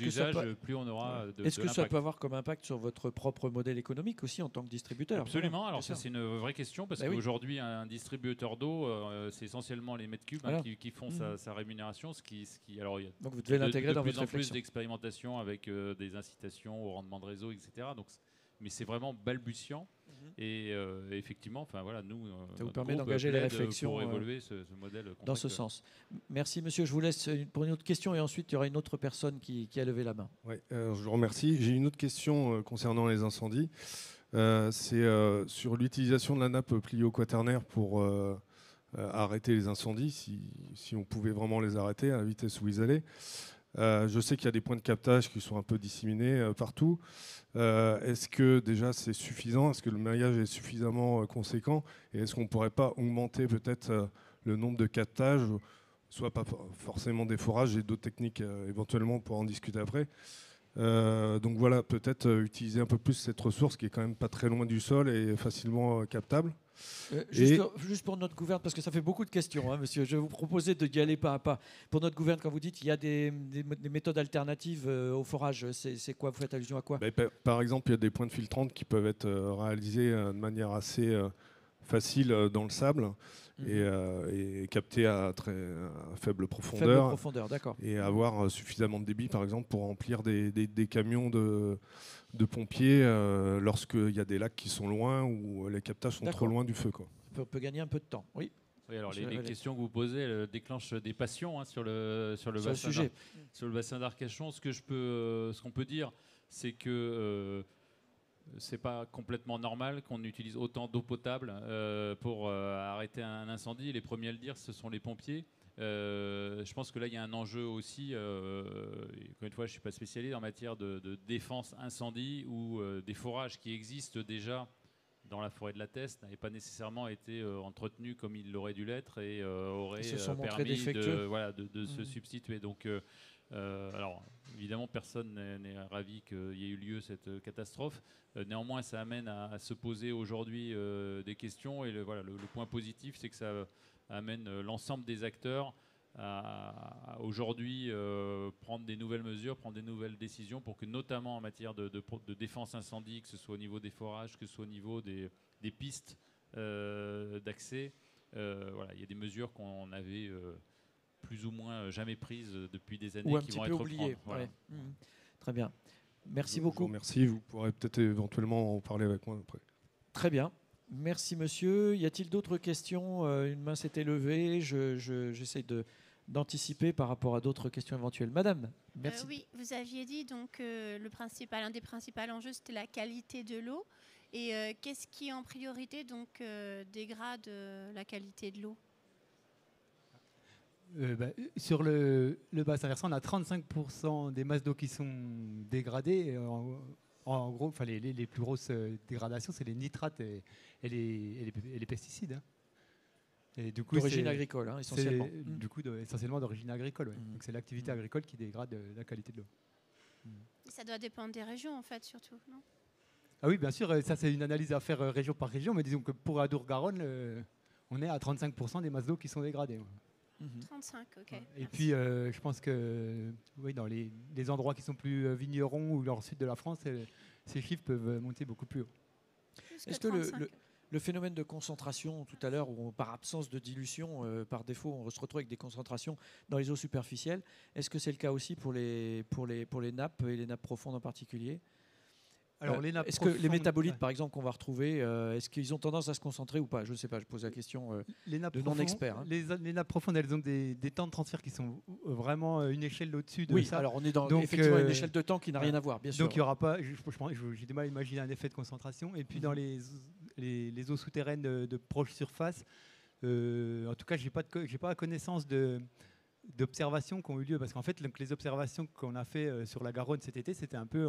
usages, plus on aura de Est-ce que ça peut avoir comme impact sur votre propre modèle économique aussi en tant que distributeur ? Absolument. Alors ça, c'est une vraie question parce qu'aujourd'hui, un distributeur d'eau, c'est essentiellement les mètres cubes qui font sa rémunération. Donc vous devez l'intégrer dans votre réflexion. De plus en plus d'expérimentation avec des incitations au rendement de réseau, etc. Mais c'est vraiment balbutiant. Et effectivement, nous, ça vous permet d'engager les réflexions pour évoluer ce modèle dans ce sens. Merci, monsieur. Je vous laisse pour une autre question et ensuite il y aura une autre personne qui a levé la main. Oui, je vous remercie. J'ai une autre question concernant les incendies. C'est sur l'utilisation de la nappe plio-quaternaire pour arrêter les incendies, si on pouvait vraiment les arrêter à la vitesse où ils allaient. Je sais qu'il y a des points de captage qui sont un peu disséminés partout. Est-ce que déjà c'est suffisant ? Est-ce que le maillage est suffisamment conséquent ? Et est-ce qu'on ne pourrait pas augmenter peut-être le nombre de captages, soit pas forcément des forages et d'autres techniques éventuellement pour en discuter après. Donc voilà, peut-être utiliser un peu plus cette ressource qui est quand même pas très loin du sol et facilement captable. Juste pour notre gouverne, parce que ça fait beaucoup de questions, hein, monsieur. Je vais vous proposer d'y aller pas à pas. Pour notre gouverne, quand vous dites qu'il y a des méthodes alternatives au forage, c'est quoi ? Vous faites allusion à quoi ? Par exemple, il y a des pointes filtrantes qui peuvent être réalisées de manière assez facile dans le sable et capter à très faible profondeur. Faible profondeur, d'accord. Et avoir suffisamment de débit, par exemple, pour remplir des camions de pompiers lorsqu'il y a des lacs qui sont loin ou les captages sont trop loin du feu, quoi. On peut gagner un peu de temps, oui. Oui, alors les questions que vous posez elles déclenchent des passions hein, sur le bassin d'Arcachon. Ce qu'on peut dire, c'est que c'est pas complètement normal qu'on utilise autant d'eau potable pour arrêter un incendie. Les premiers à le dire, ce sont les pompiers. Je pense que là, il y a un enjeu aussi. Encore une fois, je ne suis pas spécialisé en matière de défense incendie ou des forages qui existent déjà dans la forêt de la Teste n'avaient pas nécessairement été entretenus comme ils l'auraient dû l'être et auraient permis de se substituer. Donc, alors, évidemment, personne n'est ravi qu'il y ait eu lieu cette catastrophe. Néanmoins, ça amène à se poser aujourd'hui des questions. Et le point positif, c'est que ça amène l'ensemble des acteurs à aujourd'hui prendre des nouvelles mesures, prendre des nouvelles décisions pour que, notamment en matière de défense incendie, que ce soit au niveau des forages, que ce soit au niveau des pistes d'accès, il y a des mesures qu'on avait plus ou moins jamais prises depuis des années qui vont être oubliées. Voilà. Très bien. Merci beaucoup. Merci. Vous pourrez peut-être éventuellement en parler avec moi après. Très bien. Merci monsieur. Y a-t-il d'autres questions? Une main s'était levée. J'essaie d'anticiper par rapport à d'autres questions éventuelles. Madame, merci. Oui, vous aviez dit donc un des principaux enjeux, c'était la qualité de l'eau. Et qu'est-ce qui en priorité donc dégrade la qualité de l'eau? Sur le bassin versant, on a 35% des masses d'eau qui sont dégradées. En gros, les plus grosses dégradations, c'est les nitrates et les pesticides. Hein. D'origine agricole, hein, essentiellement. Du coup, essentiellement d'origine agricole. Ouais. Donc c'est l'activité agricole qui dégrade la qualité de l'eau. Ça doit dépendre des régions, en fait, surtout, non? Ah oui, bien sûr. Ça, c'est une analyse à faire région par région. Mais disons que pour Adour-Garonne, on est à 35% des masses d'eau qui sont dégradées. Ouais. 35, ok. Et merci. Puis, je pense que dans les endroits qui sont plus vignerons ou dans le sud de la France, ces chiffres peuvent monter beaucoup plus haut. Est-ce que le phénomène de concentration, tout à l'heure, où par absence de dilution, par défaut, on se retrouve avec des concentrations dans les eaux superficielles, est-ce que c'est le cas aussi pour les nappes et les nappes profondes en particulier? Alors, est-ce que les métabolites, par exemple, qu'on va retrouver, est-ce qu'ils ont tendance à se concentrer ou pas? Je ne sais pas, je pose la question de non-experts. Hein. Les nappes profondes, elles ont des temps de transfert qui sont vraiment une échelle au-dessus de ça. Oui, alors on est dans effectivement une échelle de temps qui n'a rien à voir, bien sûr. Donc il n'y aura pas, j'ai du mal à imaginer un effet de concentration. Et puis dans les eaux souterraines de proche surface, en tout cas, j'ai pas connaissance d'observations qui ont eu lieu, parce qu'en fait les observations qu'on a fait sur la Garonne cet été, c'était un peu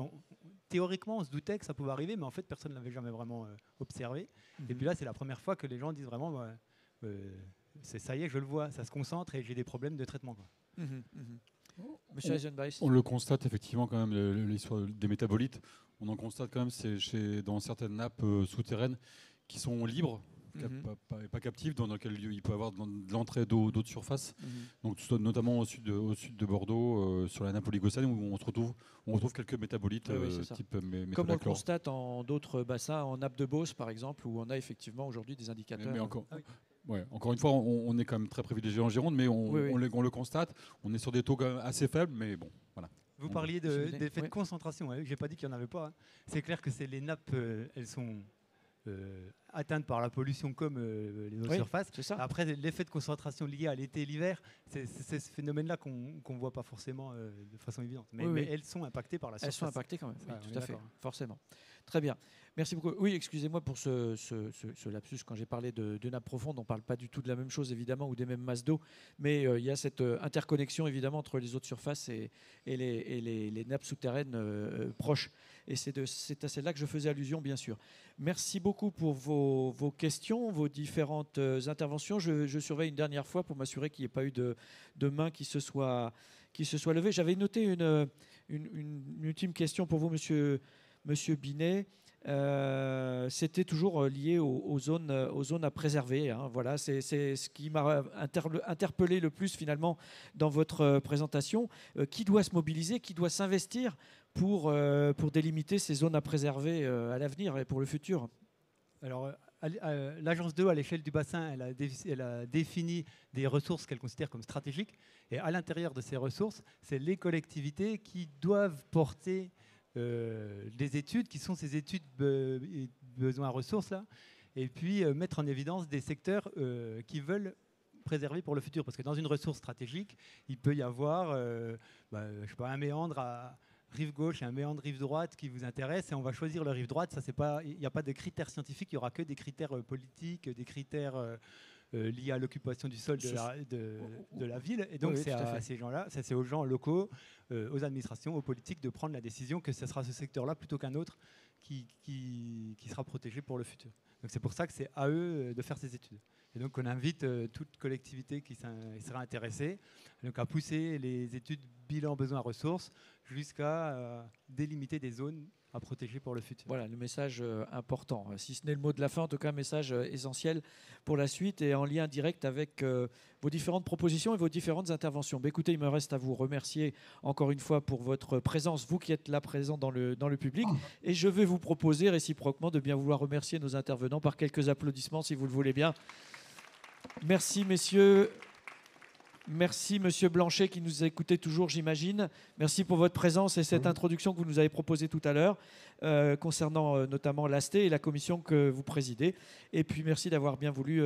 théoriquement on se doutait que ça pouvait arriver, mais en fait personne ne l'avait jamais vraiment observé. Et puis là c'est la première fois que les gens disent vraiment ça y est, je le vois, ça se concentre et j'ai des problèmes de traitement, quoi. Monsieur Eisenbeiss. On le constate effectivement quand même, l'histoire des métabolites, on en constate quand même dans certaines nappes souterraines qui sont libres, pas captives, dans lesquelles il peut y avoir de l'entrée d'eau de surface. Donc notamment au sud de Bordeaux, sur la nappe oligocène, où on retrouve quelques métabolites type métaux. Comme on le constate en d'autres bassins, en nappe de Beauce par exemple, où on a effectivement aujourd'hui des indicateurs. Mais encore une fois, on est quand même très privilégié en Gironde, mais on le constate. On est sur des taux quand même assez faibles, mais bon, voilà. Vous parliez d'effets de concentration. Je n'ai pas dit qu'il n'y en avait pas. Hein. C'est clair que les nappes, elles sont atteintes par la pollution comme les eaux de surface. Après, l'effet de concentration lié à l'été et l'hiver, c'est ce phénomène-là qu'on ne voit pas forcément de façon évidente. Mais elles sont impactées par la surface. Elles sont impactées quand même, tout à fait, forcément. Très bien. Merci beaucoup. Oui, excusez-moi pour ce lapsus. Quand j'ai parlé de nappes profondes, on ne parle pas du tout de la même chose, évidemment, ou des mêmes masses d'eau. Mais il y a cette interconnexion, évidemment, entre les eaux de surface et les nappes souterraines proches. Et c'est à celle-là que je faisais allusion, bien sûr. Merci beaucoup pour vos questions, vos différentes interventions. Je surveille une dernière fois pour m'assurer qu'il n'y ait pas eu de main qui se soit levée. J'avais noté une ultime question pour vous, Monsieur Binet. C'était toujours lié aux zones à préserver. Hein. Voilà, c'est ce qui m'a interpellé le plus finalement dans votre présentation. Qui doit se mobiliser, qui doit s'investir pour délimiter ces zones à préserver à l'avenir et pour le futur? Alors, l'agence de l'eau à l'échelle du bassin, elle a défini des ressources qu'elle considère comme stratégiques. Et à l'intérieur de ces ressources, c'est les collectivités qui doivent porter des études, qui sont ces études besoins ressources là, et puis mettre en évidence des secteurs qui veulent préserver pour le futur. Parce que dans une ressource stratégique, il peut y avoir je sais pas, un méandre à rive gauche et un méandre rive droite qui vous intéresse, et on va choisir le rive droite. Il n'y a pas de critères scientifiques, il n'y aura que des critères politiques, des critères liés à l'occupation du sol de la ville. Et donc oui, c'est à ces gens-là, c'est aux gens locaux, aux administrations, aux politiques de prendre la décision que ce sera ce secteur-là plutôt qu'un autre qui sera protégé pour le futur. Donc c'est pour ça que c'est à eux de faire ces études. Et donc on invite toute collectivité qui sera intéressée donc à pousser les études bilan besoin ressources jusqu'à délimiter des zones à protéger pour le futur. Voilà, le message important. Si ce n'est le mot de la fin, en tout cas, un message essentiel pour la suite et en lien direct avec vos différentes propositions et vos différentes interventions. Mais écoutez, il me reste à vous remercier encore une fois pour votre présence, vous qui êtes là présent dans le public. Et je vais vous proposer réciproquement de bien vouloir remercier nos intervenants par quelques applaudissements, si vous le voulez bien. Merci, messieurs. Merci, monsieur Blanchet, qui nous a écoutés toujours, j'imagine. Merci pour votre présence et cette introduction que vous nous avez proposée tout à l'heure, concernant notamment l'ASTE et la commission que vous présidez. Et puis, merci d'avoir bien voulu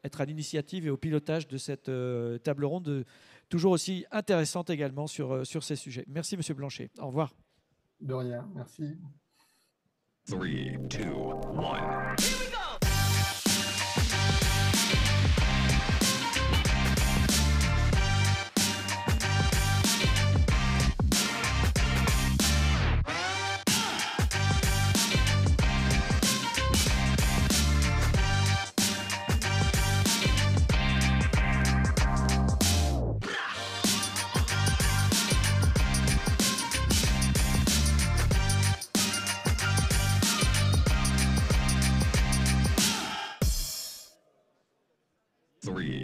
être à l'initiative et au pilotage de cette table ronde, toujours aussi intéressante également sur ces sujets. Merci, monsieur Blanchet. Au revoir. De rien, merci. 3, 2, 1.